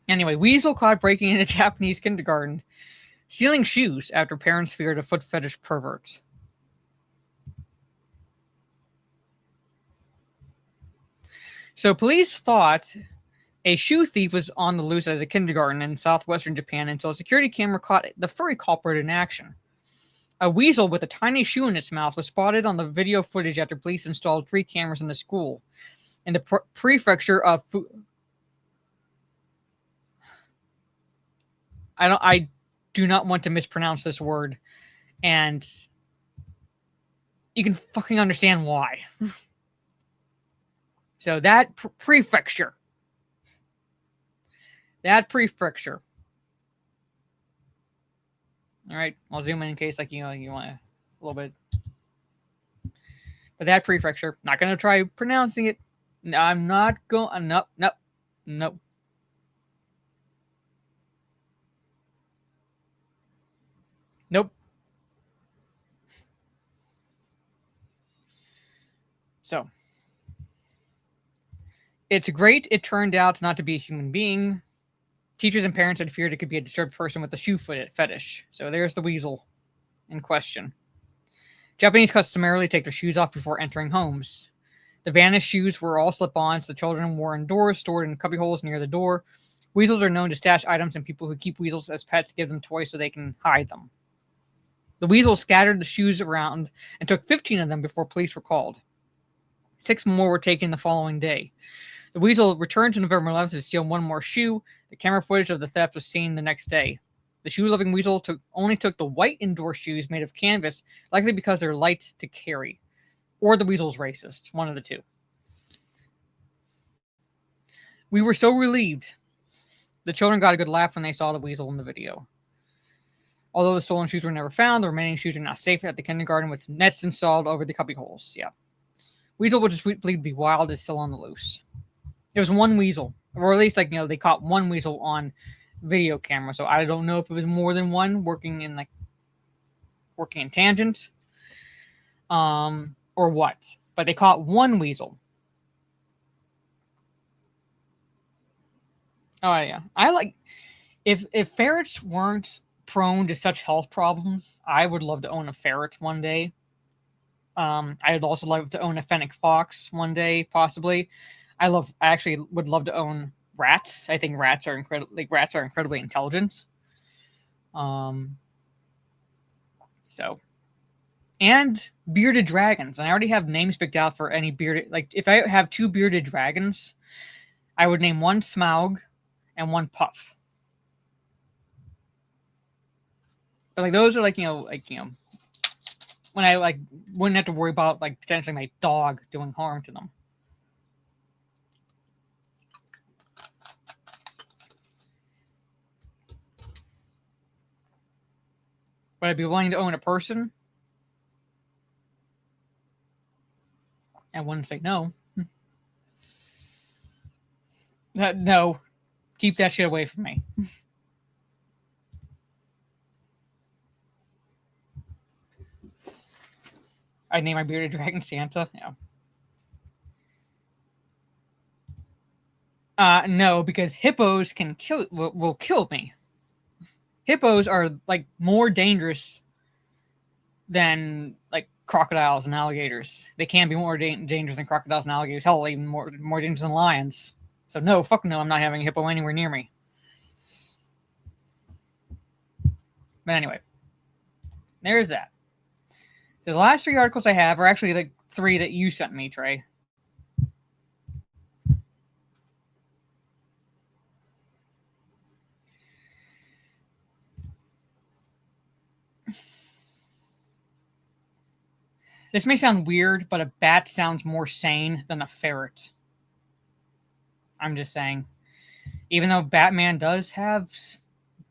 Anyway, weasel caught breaking into Japanese kindergarten, stealing shoes after parents feared a foot fetish pervert. So police thought a shoe thief was on the loose at a kindergarten in southwestern Japan until a security camera caught the furry culprit in action. A weasel with a tiny shoe in its mouth was spotted on the video footage after police installed 3 cameras in the school. In the prefecture of I do not want to mispronounce this word, and you can fucking understand why. So that prefecture. That prefecture. All right, I'll zoom in case like you want a little bit. But that prefecture, not gonna try pronouncing it. No, I'm not going. Nope. Nope. So, it's great it turned out not to be a human being. Teachers and parents had feared it could be a disturbed person with a shoe fetish. So there's the weasel in question. Japanese customarily take their shoes off before entering homes. The vanished shoes were all slip-ons the children wore indoors, stored in cubbyholes near the door. Weasels are known to stash items, and people who keep weasels as pets give them toys so they can hide them. The weasel scattered the shoes around and took 15 of them before police were called. 6 more were taken the following day. The weasel returned to November 11th to steal 1 more shoe. The camera footage of the theft was seen the next day. The shoe-loving weasel only took the white indoor shoes made of canvas, likely because they're light to carry. Or the weasel's racist. One of the two. We were so relieved. The children got a good laugh when they saw the weasel in the video. Although the stolen shoes were never found, the remaining shoes are now safe at the kindergarten with nets installed over the cubby holes. Yeah. Weasel, which is believed to be wild, is still on the loose. There was one weasel, or at least, like, they caught one weasel on video camera. So I don't know if it was more than one working in tangent, or what. But they caught one weasel. Oh yeah, if ferrets weren't prone to such health problems, I would love to own a ferret one day. I'd also love to own a fennec fox one day, possibly. I actually would love to own rats. I think rats are incredibly intelligent. And bearded dragons. And I already have names picked out for any bearded. Like, if I have 2 bearded dragons, I would name one Smaug and one Puff. But those are when I wouldn't have to worry about potentially my dog doing harm to them. Would I be willing to own a person? I wouldn't say no. No. Keep that shit away from me. I'd name my bearded dragon Santa. Yeah. No, because hippos will kill me. Hippos are more dangerous than crocodiles and alligators. They can be more dangerous than crocodiles and alligators. Hell, even more dangerous than lions. So no, fuck no, I'm not having a hippo anywhere near me. But anyway, there's that. So the last 3 articles I have are actually the 3 that you sent me, Trey. This may sound weird, but a bat sounds more sane than a ferret. I'm just saying. Even though Batman does have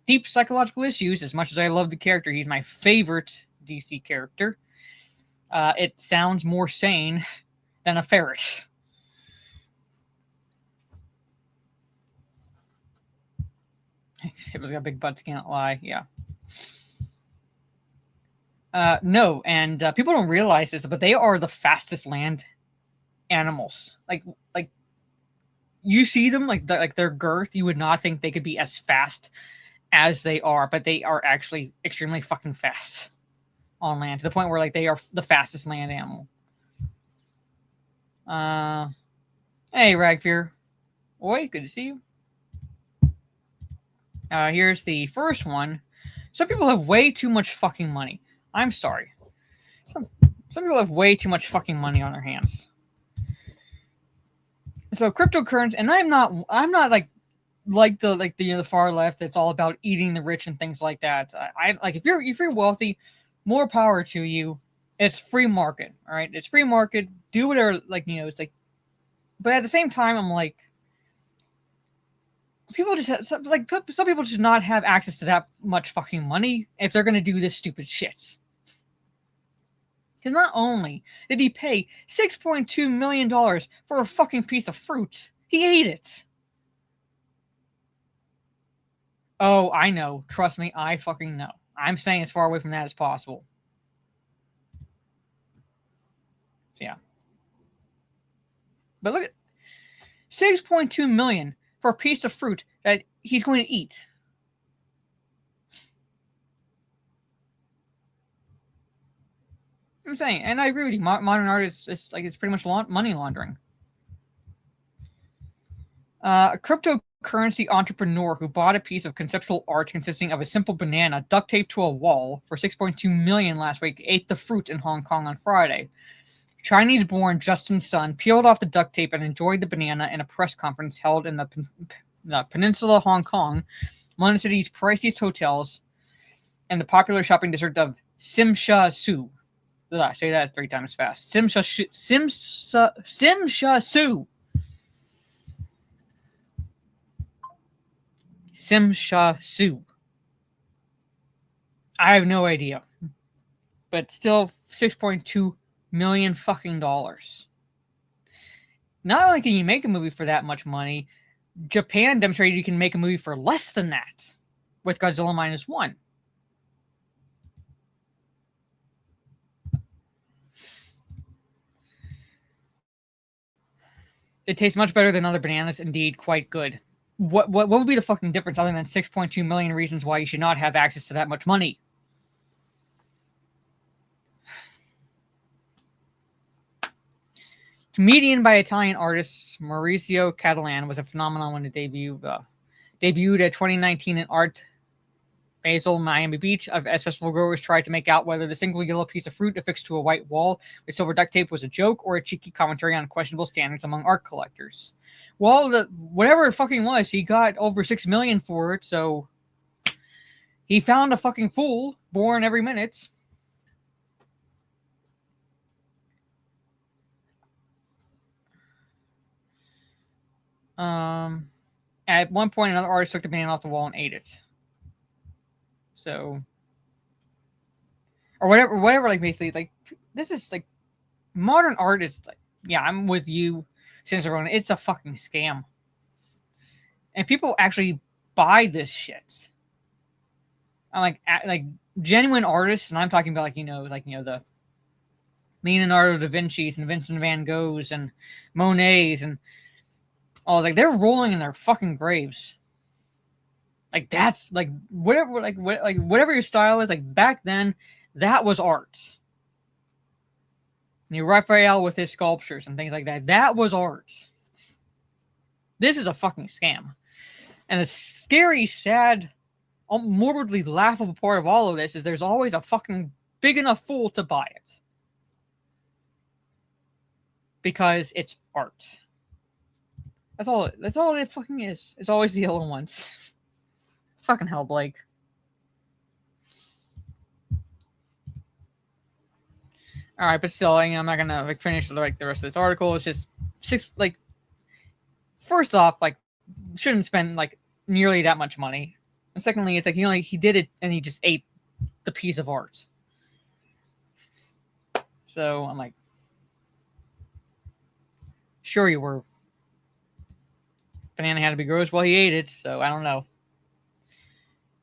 deep psychological issues, as much as I love the character, he's my favorite DC character, it sounds more sane than a ferret. Hippos got big butts, can't lie. Yeah. No, and people don't realize this, but they are the fastest land animals. Like you see them, their girth, you would not think they could be as fast as they are, but they are actually extremely fucking fast on land, to the point where they are the fastest land animal. Hey, Ragfear. Oi, good to see you. Here's the first one. Some people have way too much fucking money. I'm sorry. Some people have way too much fucking money on their hands. So cryptocurrency, and I'm not the far left that's all about eating the rich and things like that. I if you're wealthy, more power to you. It's free market, all right? It's free market. Do whatever, it's but at the same time, I'm people just some people should not have access to that much fucking money if they're gonna do this stupid shit. Because not only did he pay $6.2 million for a fucking piece of fruit, he ate it. Oh, I know. Trust me, I fucking know. I'm staying as far away from that as possible. So, yeah. But look at $6.2 million for a piece of fruit that he's going to eat. I'm saying, and I agree with you. Modern art is it's pretty much money laundering. A cryptocurrency entrepreneur who bought a piece of conceptual art consisting of a simple banana duct taped to a wall for $6.2 million last week ate the fruit in Hong Kong on Friday. Chinese-born Justin Sun peeled off the duct tape and enjoyed the banana in a press conference held in the Peninsula, Hong Kong, one of the city's priciest hotels, and the popular shopping district of Simsha Su. I say that 3 times fast. Simsha Su. Simsha Su. I have no idea. But still, $6.2 million fucking dollars. Not only can you make a movie for that much money, Japan demonstrated you can make a movie for less than that with Godzilla Minus One. It tastes much better than other bananas, indeed, quite good. What would be the fucking difference other than 6.2 million reasons why you should not have access to that much money? Comedian by Italian artist Maurizio Catalan was a phenomenon when it debuted at 2019 in Art Basel, Miami Beach, as festival goers tried to make out whether the single yellow piece of fruit affixed to a white wall with silver duct tape was a joke or a cheeky commentary on questionable standards among art collectors. Well, whatever it fucking was, he got over $6 million for it, so he found a fucking fool born every minute. At one point, another artist took the banana off the wall and ate it. So, or whatever. Like basically, like this is like modern art is like, yeah, I'm with you, Cicerone. It's a fucking scam, and people actually buy this shit. I'm like genuine artists, and I'm talking about the Leonardo da Vinci's and Vincent van Gogh's and Monet's and all, like they're rolling in their fucking graves. Like that's like whatever your style is, like back then that was art. Raphael with his sculptures and things like that, that was art. This is a fucking scam. And the scary, sad, morbidly laughable part of all of this is there's always a fucking big enough fool to buy it. Because it's art. That's all it fucking is. It's always the yellow ones. Fucking hell, Blake. All right, but still, I'm not gonna finish the rest of this article. It's just first off, shouldn't spend nearly that much money. And secondly, it's he did it and he just ate the piece of art. So I'm like, sure you were. Banana had to be gross. Well, he ate it, so I don't know.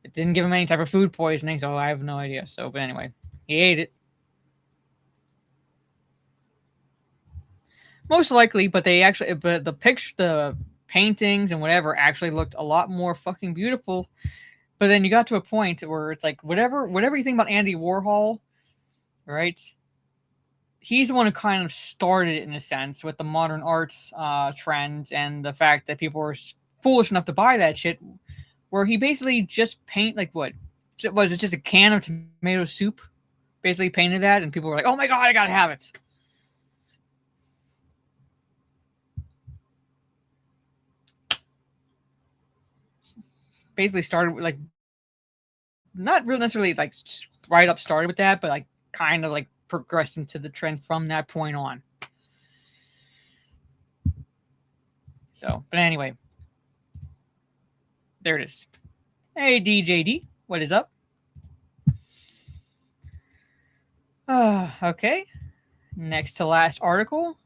It didn't give him any type of food poisoning, so I have no idea. So, but anyway, he ate it. Most likely, but the paintings and whatever actually looked a lot more fucking beautiful. But then you got to a point where it's like, whatever you think about Andy Warhol, right? He's the one who kind of started it in a sense with the modern arts trend and the fact that people were foolish enough to buy that shit, where he basically just was it just a can of tomato soup? Basically painted that, and people were like, "Oh my god, I gotta have it." Basically started not real necessarily right up started with that, but kind of progressed into the trend from that point on. So, but anyway, there it is. Hey, DJD, what is up? Okay. Next to last article.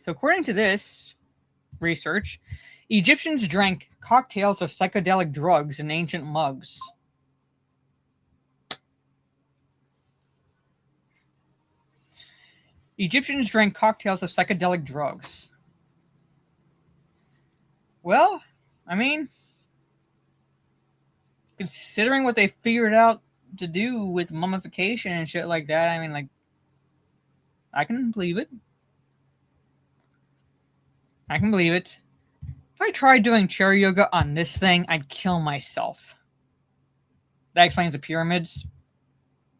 So according to this research, Egyptians drank cocktails of psychedelic drugs in ancient mugs. Egyptians drank cocktails of psychedelic drugs. Well, I mean, considering what they figured out to do with mummification and shit like that, I mean, I can believe it. I can believe it. If I tried doing chair yoga on this thing, I'd kill myself. That explains the pyramids.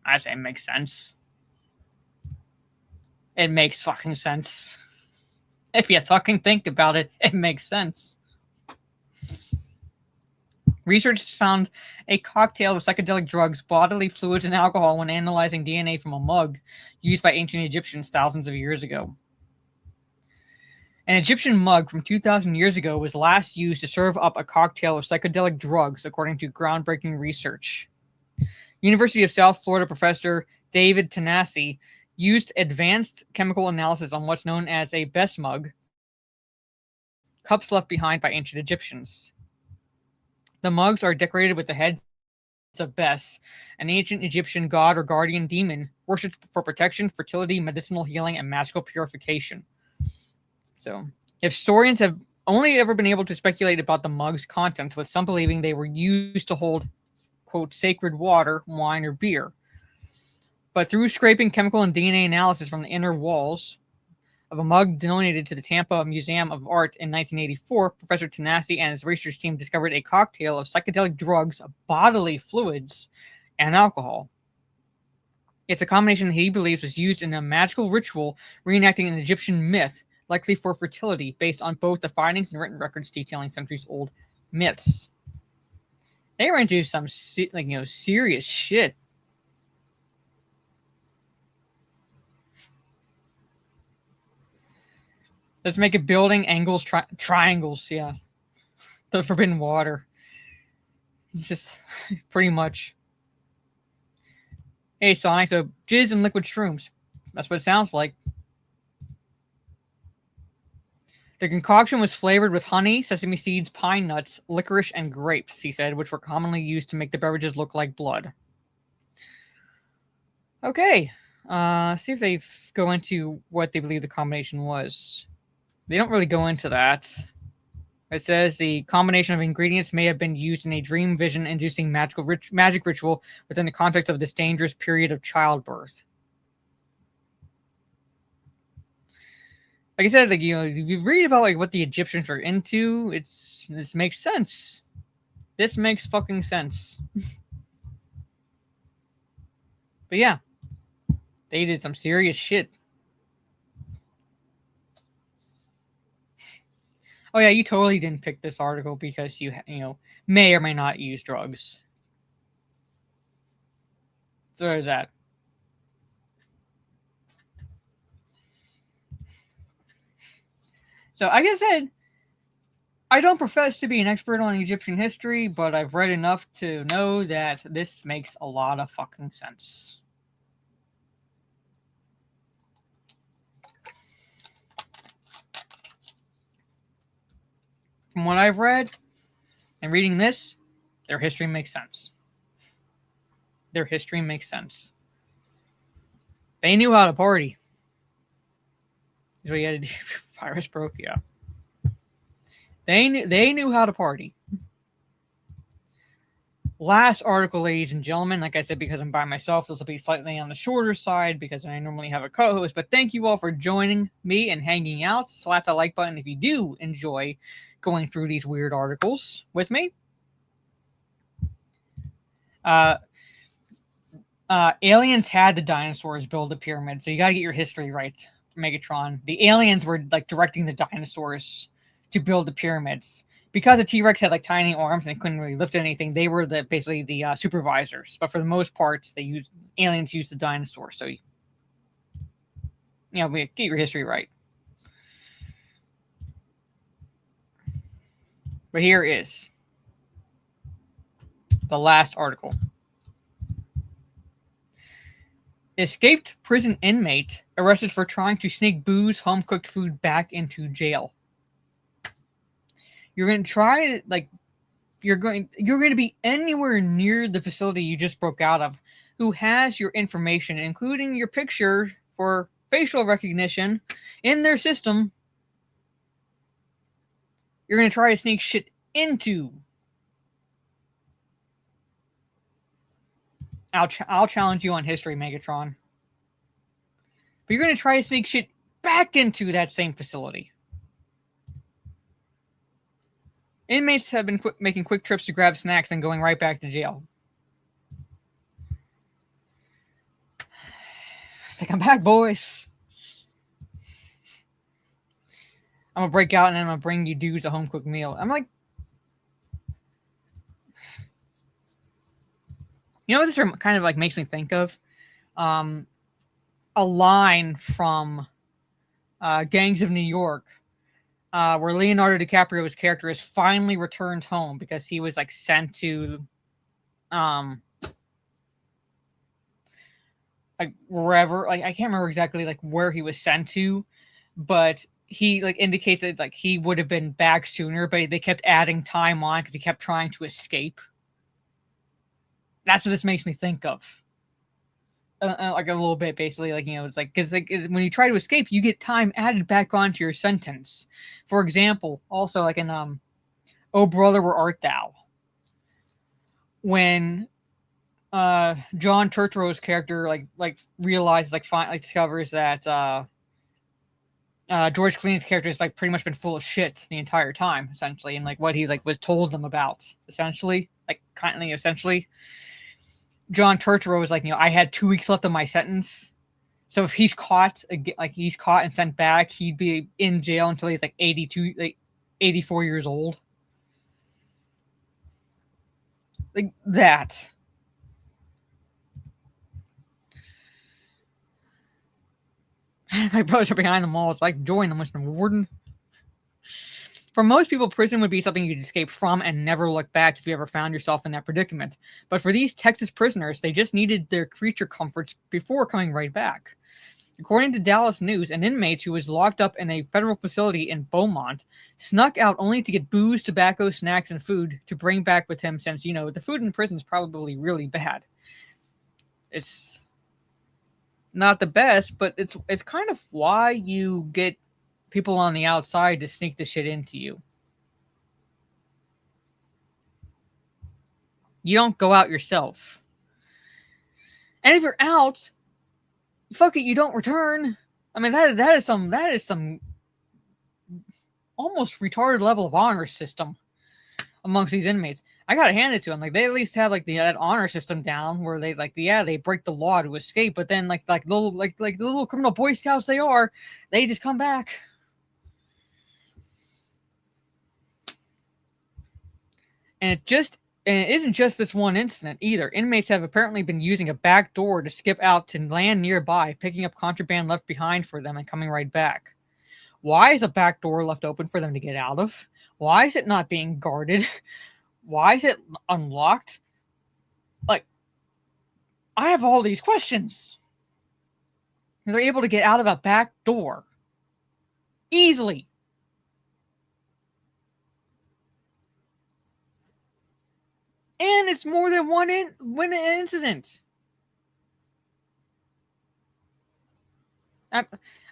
I say it makes sense. It makes fucking sense. If you fucking think about it, it makes sense. Researchers found a cocktail of psychedelic drugs, bodily fluids, and alcohol when analyzing DNA from a mug used by ancient Egyptians thousands of years ago. An Egyptian mug from 2,000 years ago was last used to serve up a cocktail of psychedelic drugs, according to groundbreaking research. University of South Florida professor David Tanasi used advanced chemical analysis on what's known as a Bes mug, cups left behind by ancient Egyptians. The mugs are decorated with the heads of Bes, an ancient Egyptian god or guardian demon worshipped for protection, fertility, medicinal healing, and magical purification. So, historians have only ever been able to speculate about the mug's contents, with some believing they were used to hold, quote, sacred water, wine, or beer. But through scraping chemical and DNA analysis from the inner walls of a mug donated to the Tampa Museum of Art in 1984, Professor Tanasi and his research team discovered a cocktail of psychedelic drugs, bodily fluids, and alcohol. It's a combination he believes was used in a magical ritual reenacting an Egyptian myth, likely for fertility, based on both the findings and written records detailing centuries-old myths. They were into some serious shit. Let's make it building angles, triangles. Yeah, the forbidden water. Just pretty much. Hey, Sonic. So jizz and liquid shrooms. That's what it sounds like. The concoction was flavored with honey, sesame seeds, pine nuts, licorice, and grapes, he said, which were commonly used to make the beverages look like blood. Okay. See if they go into what they believe the combination was. They don't really go into that. It says the combination of ingredients may have been used in a dream vision inducing magic ritual within the context of this dangerous period of childbirth. Like I said, you read about what the Egyptians are into, this makes sense. This makes fucking sense. But yeah, they did some serious shit. Oh yeah, you totally didn't pick this article because you may or may not use drugs. So there's that. So like I said, I don't profess to be an expert on Egyptian history, but I've read enough to know that this makes a lot of fucking sense. From what I've read and reading this, their history makes sense. Their history makes sense. They knew how to party. That's what you had to do. Virus broke, yeah. They knew how to party. Last article, ladies and gentlemen. Like I said, because I'm by myself, this will be slightly on the shorter side because I normally have a co-host. But thank you all for joining me and hanging out. Slap that like button if you do enjoy going through these weird articles with me. Aliens had the dinosaurs build the pyramid, so you gotta get your history right, Megatron. The aliens were directing the dinosaurs to build the pyramids. Because the T-Rex had tiny arms and they couldn't really lift anything, they were basically the supervisors. But for the most part, aliens used the dinosaurs. So, we get your history right. But here is the last article. Escaped prison inmate arrested for trying to sneak booze, home-cooked food back into jail. You're going to try you're going to be anywhere near the facility you just broke out of, who has your information, including your picture for facial recognition in their system. You're going to try to sneak shit into. I'll challenge you on history, Megatron. But you're going to try to sneak shit back into that same facility. Inmates have been making quick trips to grab snacks and going right back to jail. It's like, I'm back, boys. I'm going to break out and then I'm going to bring you dudes a home-cooked meal. I'm like, what this kind of makes me think of? A line from Gangs of New York where Leonardo DiCaprio's character is finally returned home because he was like sent to like wherever, like I can't remember exactly like where he was sent to, but he like indicates that like he would have been back sooner, but they kept adding time on because he kept trying to escape. That's what this makes me think of. Like a little bit, basically, like, you know, it's like, because like when you try to escape, you get time added back onto your sentence. For example, also like in "Oh Brother, Where Art Thou," when John Turturro's character like realizes, like, finally discovers that George Clooney's character has like pretty much been full of shit the entire time, essentially, and like what he like was told them about, essentially, like kindly, essentially. John Turturro was like, you know, I had 2 weeks left of my sentence. So if he's caught, like he's caught and sent back, he'd be in jail until he's like 82, like 84 years old. Like that. My brothers are behind the wall. It's like join them, Mr. Warden. For most people, prison would be something you'd escape from and never look back if you ever found yourself in that predicament. But for these Texas prisoners, they just needed their creature comforts before coming right back. According to Dallas News, an inmate who was locked up in a federal facility in Beaumont snuck out only to get booze, tobacco, snacks, and food to bring back with him, since, you know, the food in prison is probably really bad. It's not the best, but it's kind of why you get people on the outside to sneak the shit into you. You don't go out yourself. And if you're out, fuck it, you don't return. I mean, that is some almost retarded level of honor system amongst these inmates. I gotta hand it to them. Like, they at least have like that honor system down, where they like, yeah, they break the law to escape, but then like the little criminal Boy Scouts they are, they just come back. And it isn't just this one incident either. Inmates have apparently been using a back door to skip out to land nearby, picking up contraband left behind for them and coming right back. Why is a back door left open for them to get out of? Why is it not being guarded? Why is it unlocked? Like, I have all these questions. They're able to get out of a back door easily. And it's more than one incident. I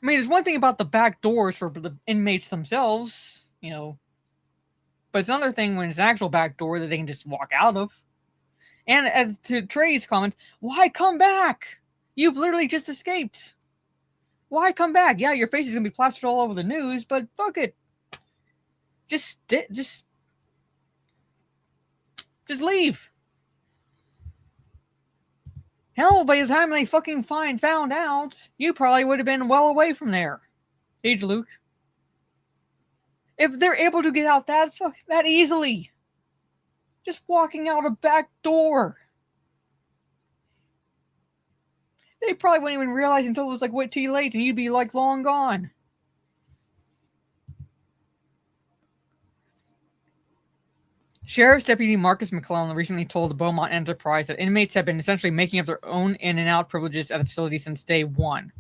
mean, there's one thing about the back doors for the inmates themselves, you know, but it's another thing when it's an actual back door that they can just walk out of. And as to Trey's comment, why come back? You've literally just escaped. Why come back? Yeah, your face is gonna be plastered all over the news, but fuck it. Just leave. Hell, by the time they fucking found out, you probably would have been well away from there. Sage Luke. If they're able to get out that easily, just walking out a back door, they probably wouldn't even realize until it was like way too late, and you'd be like long gone. Sheriff's Deputy Marcus McClellan recently told the Beaumont Enterprise that inmates have been essentially making up their own in and out privileges at the facility since day one.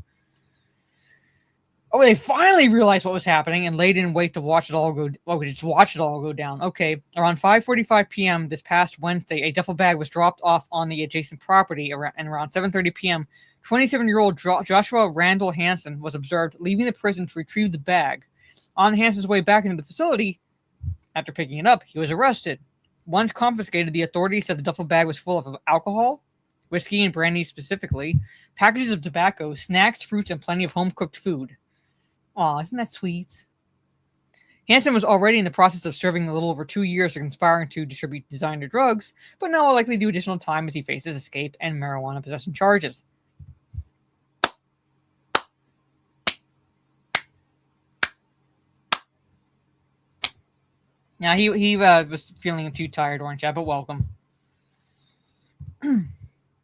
Oh, they finally realized what was happening and laid in wait to watch it all go. Well, just watch it all go down. Okay, around 5:45 p.m. this past Wednesday, a duffel bag was dropped off on the adjacent property, and around 7:30 p.m., 27-year-old Joshua Randall Hansen was observed leaving the prison to retrieve the bag. On Hansen's way back into the facility, after picking it up, he was arrested. Once confiscated, the authorities said the duffel bag was full of alcohol, whiskey and brandy specifically, packages of tobacco, snacks, fruits, and plenty of home-cooked food. Aw, isn't that sweet? Hansen was already in the process of serving a little over 2 years for conspiring to distribute designer drugs, but now will likely do additional time as he faces escape and marijuana possession charges. Now, he was feeling too tired, orange chat, but welcome.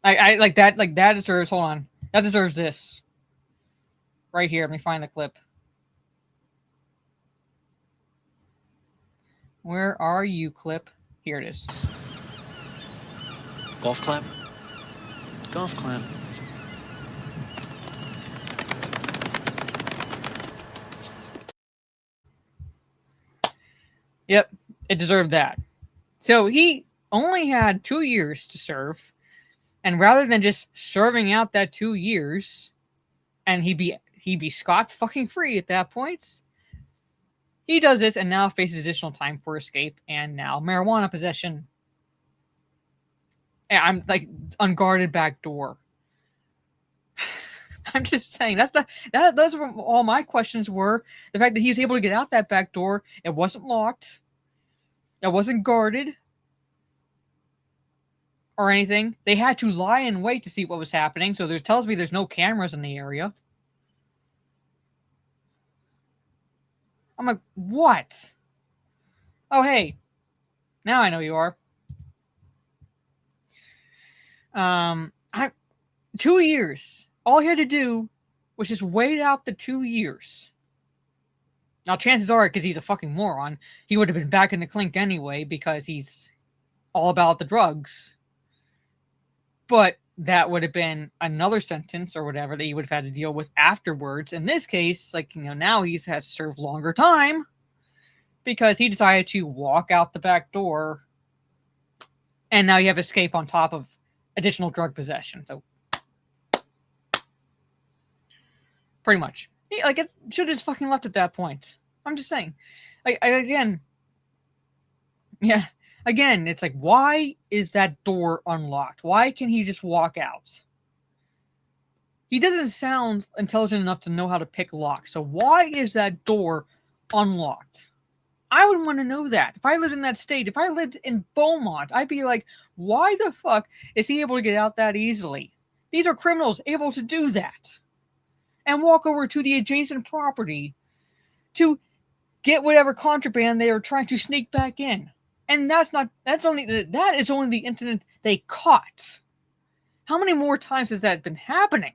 I like that. Like, that deserves. Hold on, that deserves this. Right here. Let me find the clip. Where are you, clip? Here it is. Golf clap? Golf clap. Yep, it deserved that. So he only had 2 years to serve, and rather than just serving out that 2 years, and he'd be scot fucking free at that point, he does this and now faces additional time for escape and now marijuana possession. And I'm like unguarded back door. I'm just saying those were all my questions were. The fact that he was able to get out that back door, it wasn't locked, it wasn't guarded or anything. They had to lie in wait to see what was happening. So it tells me there's no cameras in the area. I'm like, what? Oh, hey. Now I know you are. 2 years. All he had to do was just wait out the 2 years. Now, chances are, because he's a fucking moron, he would have been back in the clink anyway because he's all about the drugs. But that would have been another sentence or whatever that he would have had to deal with afterwards. In this case, like, now he's had to serve longer time because he decided to walk out the back door, and now you have escape on top of additional drug possession. So pretty much, it should have just fucking left at that point. I'm just saying, again, it's like, why is that door unlocked? Why can he just walk out? He doesn't sound intelligent enough to know how to pick locks. So why is that door unlocked? I would want to know that. If I lived in that state, if I lived in Beaumont, I'd be like, why the fuck is he able to get out that easily? These are criminals able to do that and walk over to the adjacent property to get whatever contraband they are trying to sneak back in. And that is only the incident they caught. How many more times has that been happening?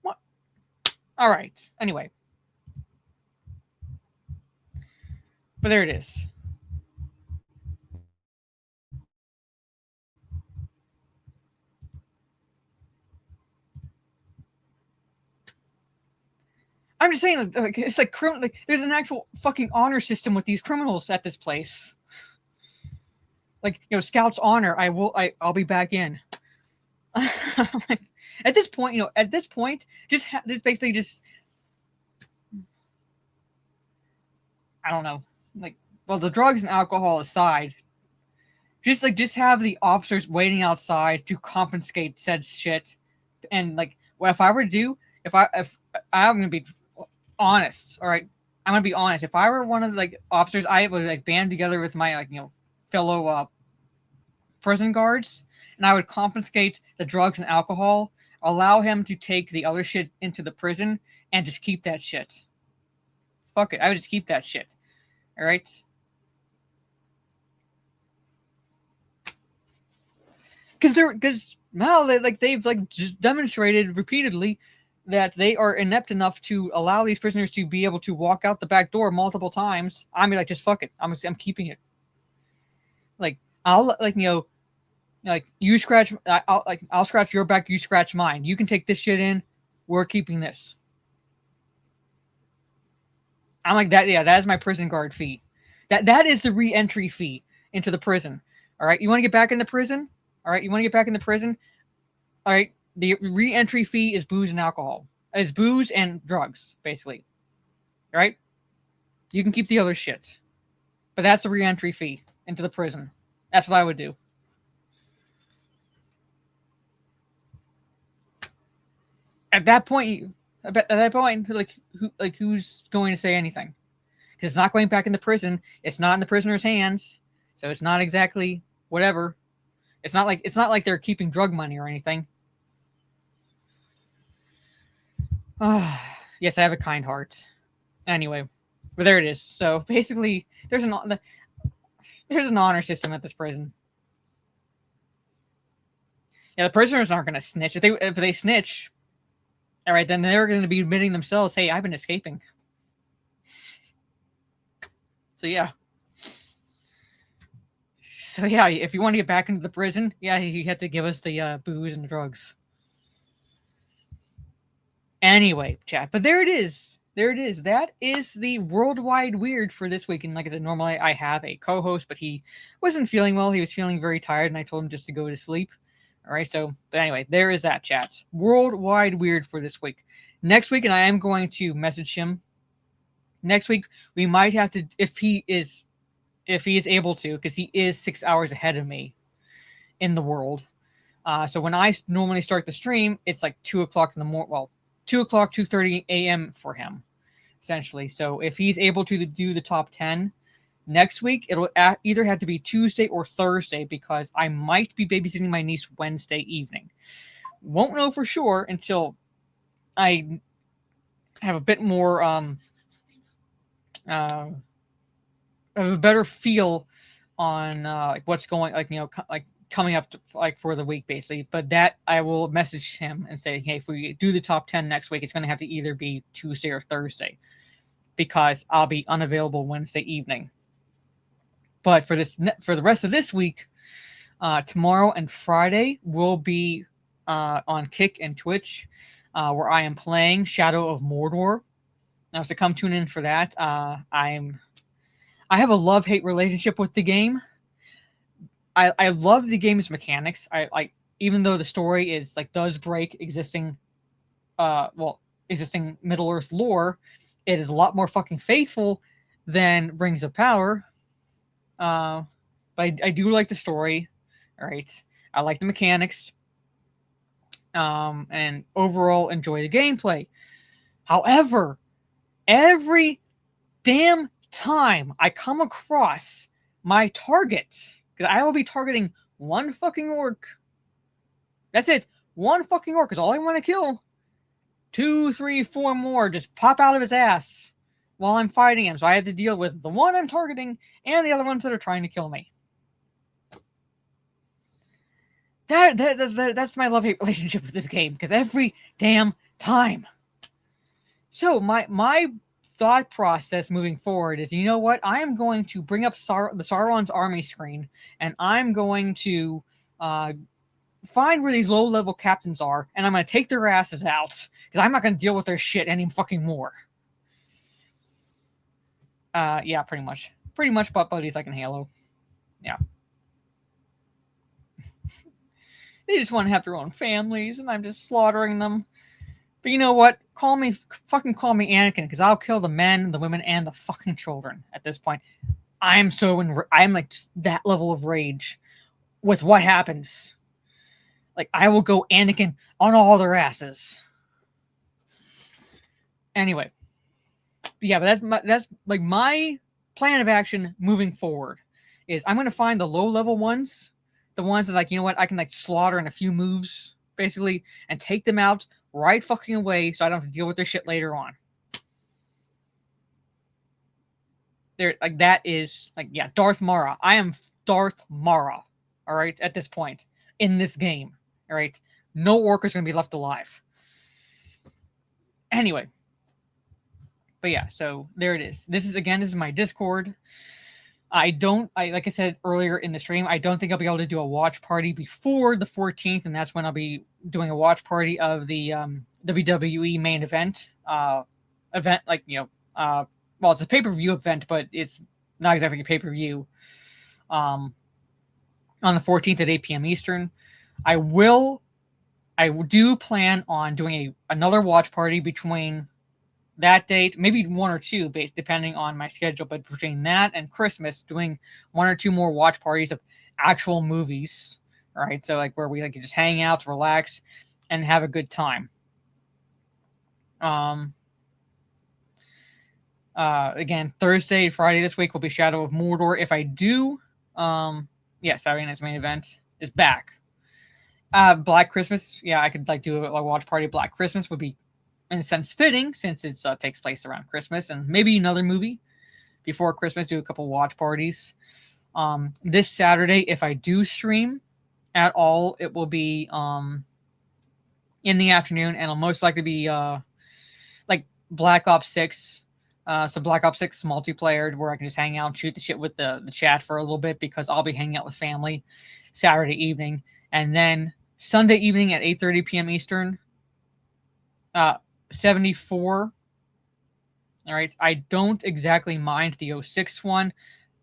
What? All right. Anyway. But there it is. I'm just saying, it's like there's an actual fucking honor system with these criminals at this place. Like, Scout's honor. I'll be back in. Like, at this point, just basically just, I don't know. Like, well, the drugs and alcohol aside, just have the officers waiting outside to confiscate said shit. And like, what if I were to do? If I'm gonna be honest, all right, I'm gonna be honest. If I were one of the officers, I would band together with my fellow prison guards, and I would confiscate the drugs and alcohol, allow him to take the other shit into the prison, and just keep that shit. Fuck it, I would just keep that shit. All right. Because now they've just demonstrated repeatedly that they are inept enough to allow these prisoners to be able to walk out the back door multiple times. I mean, just fuck it. I'm keeping it. I'll you scratch. I'll scratch your back. You scratch mine. You can take this shit in. We're keeping this. I'm like that. Yeah, that is my prison guard fee. That is the re-entry fee into the prison. All right, you want to get back in the prison? All right, you want to get back in the prison? All right. The re-entry fee is booze and alcohol. Is booze and drugs, basically. All right? You can keep the other shit. But that's the re-entry fee into the prison. That's what I would do. At that point, who's going to say anything? Because it's not going back in the prison. It's not in the prisoner's hands. So it's not exactly whatever. It's not like they're keeping drug money or anything. Yes, I have a kind heart. Anyway, but there it is. So basically, there's an honor system at this prison. Yeah, the prisoners aren't going to snitch. If they snitch, All right, then they're going to be admitting themselves, hey, I've been escaping. So yeah. So yeah, if you want to get back into the prison, yeah, you have to give us the booze and the drugs. Anyway, chat. But there it is. There it is. That is the worldwide weird for this week. And like I said, normally I have a co-host, but he wasn't feeling well. He was feeling very tired, and I told him just to go to sleep. All right. So, but anyway, there is that, chat. Worldwide weird for this week. Next week, and I am going to message him. Next week, we might have to, if he is able to, because he is 6 hours ahead of me in the world. So when I normally start the stream, it's like 2 o'clock in the morning. Well, 2 o'clock, 2:30 a.m. for him, essentially. So if he's able to do the top 10 next week, it'll either have to be Tuesday or Thursday, because I might be babysitting my niece Wednesday evening. Won't know for sure until I have a bit more have a better feel on like what's going, like, you know, like coming up to, like, for the week, basically. But that I will message him and say, hey, if we do the top 10 next week, it's going to have to either be Tuesday or Thursday, because I'll be unavailable Wednesday evening. But for the rest of this week, tomorrow and Friday will be on Kick and Twitch, where I am playing Shadow of Mordor. Now, so come tune in for that. I have a love-hate relationship with the game. I love the game's mechanics. I like, even though the story is like does break existing Middle Earth lore, it is a lot more fucking faithful than Rings of Power. But I do like the story. All right, I like the mechanics. And overall enjoy the gameplay. However, every damn time I come across my targets, because I will be targeting one fucking orc. That's it. One fucking orc is all I want to kill. 2, 3, 4 more just pop out of his ass while I'm fighting him. So I have to deal with the one I'm targeting and the other ones that are trying to kill me. That's my love-hate relationship with this game, because every damn time. So my thought process moving forward is, you know what? I am going to bring up the Sauron's army screen, and I'm going to find where these low-level captains are, and I'm going to take their asses out, because I'm not going to deal with their shit any fucking more. Yeah, pretty much. Pretty much butt buddies like in Halo. Yeah. They just want to have their own families, and I'm just slaughtering them. But you know what? Fucking call me Anakin, because I'll kill the men, the women, and the fucking children at this point. I'm like just that level of rage with what happens. Like, I will go Anakin on all their asses. Anyway. Yeah, but that's like my plan of action moving forward is I'm going to find the low-level ones, the ones that, like, you know what, I can like slaughter in a few moves, basically, and take them out right fucking away, so I don't have to deal with their shit later on. There, like, that is like, yeah, Darth Mara. I am Darth Mara. All right, at this point in this game. All right, no orc is going to be left alive. Anyway, but yeah, so there it is. This is my Discord. Like I said earlier in the stream, I don't think I'll be able to do a watch party before the 14th, and that's when I'll be doing a watch party of the WWE main event. Like, you know, well, it's a pay-per-view event, but it's not exactly a pay-per-view. On the 14th at 8 p.m. Eastern, I do plan on doing another watch party between that date, maybe one or two, depending on my schedule. But between that and Christmas, doing one or two more watch parties of actual movies, right? So like where we like just hang out, relax, and have a good time. Again, Thursday, Friday this week will be Shadow of Mordor. If I do, Saturday night's main event is back. Black Christmas, yeah, I could like do a watch party. Black Christmas would be, in a sense, fitting, since it takes place around Christmas, and maybe another movie before Christmas. Do a couple watch parties. This Saturday, if I do stream at all, it will be in the afternoon, and it'll most likely be like Black Ops 6. So Black Ops 6 multiplayer, where I can just hang out and shoot the shit with the chat for a little bit, because I'll be hanging out with family Saturday evening. And then Sunday evening at 8:30 p.m. Eastern, 74. All right. I don't exactly mind the 06 one,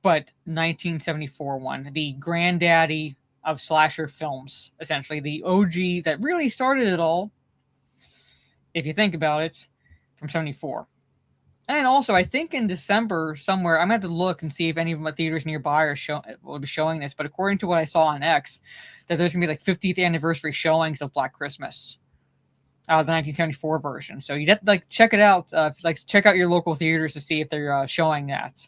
but 1974 one, the granddaddy of slasher films, essentially the OG that really started it all, if you think about it, from 74. And also, I think in December somewhere, I'm going to have to look and see if any of my theaters nearby will be showing this. But according to what I saw on X, that there's going to be like 50th anniversary showings of Black Christmas, the 1974 version. So you'd have to like check it out. Check out your local theaters to see if they're showing that.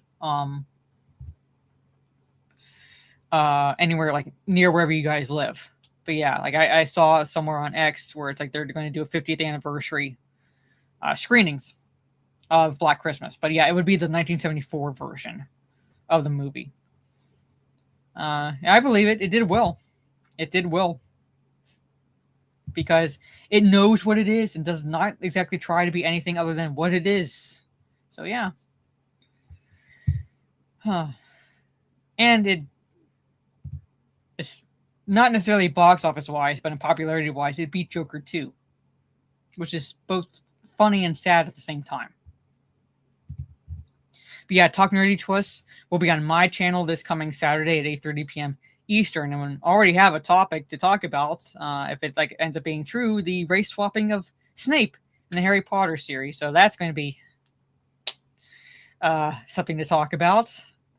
Anywhere like near wherever you guys live. But yeah, like I saw somewhere on X where it's like they're going to do a 50th anniversary screenings of Black Christmas. But yeah, it would be the 1974 version of the movie. I believe it. It did well. It did well. Because it knows what it is and does not exactly try to be anything other than what it is. So yeah. And it's not necessarily box office wise, but in popularity wise, it beat Joker 2. Which is both funny and sad at the same time. But yeah, Talk Nerdy to Us will be on my channel this coming Saturday at 8:30 p.m. Eastern, and we already have a topic to talk about. If it like ends up being true, the race swapping of Snape in the Harry Potter series. So that's going to be something to talk about.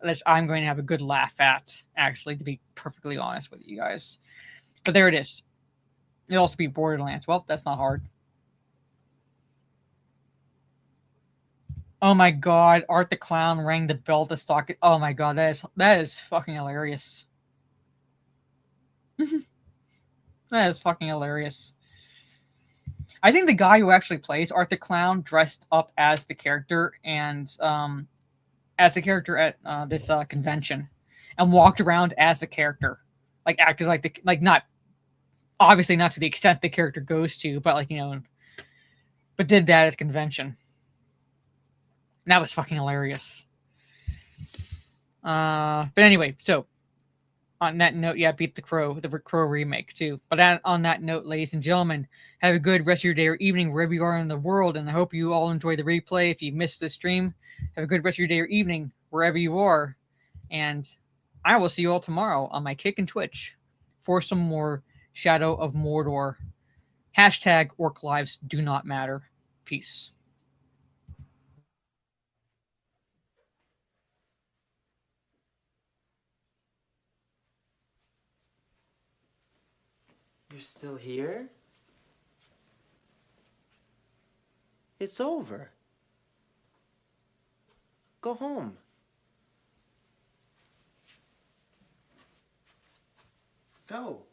That I'm going to have a good laugh at, actually, to be perfectly honest with you guys. But there it is. It'll also be Borderlands. Well, that's not hard. Oh my god, Art the Clown rang the bell to stock it. Oh my god, that is fucking hilarious. That is fucking hilarious. I think the guy who actually plays Art the Clown dressed up as the character and as the character at this convention, and walked around as the character, like acted like not obviously not to the extent the character goes to, but like but did that at the convention. And that was fucking hilarious. But anyway, so on that note, yeah, beat the Crow remake too. But on that note, ladies and gentlemen, have a good rest of your day or evening wherever you are in the world, and I hope you all enjoy the replay. If you missed the stream, have a good rest of your day or evening wherever you are, and I will see you all tomorrow on my Kick and Twitch for some more Shadow of Mordor. # Orc Lives do not matter. Peace. You're still here? It's over. Go home. Go.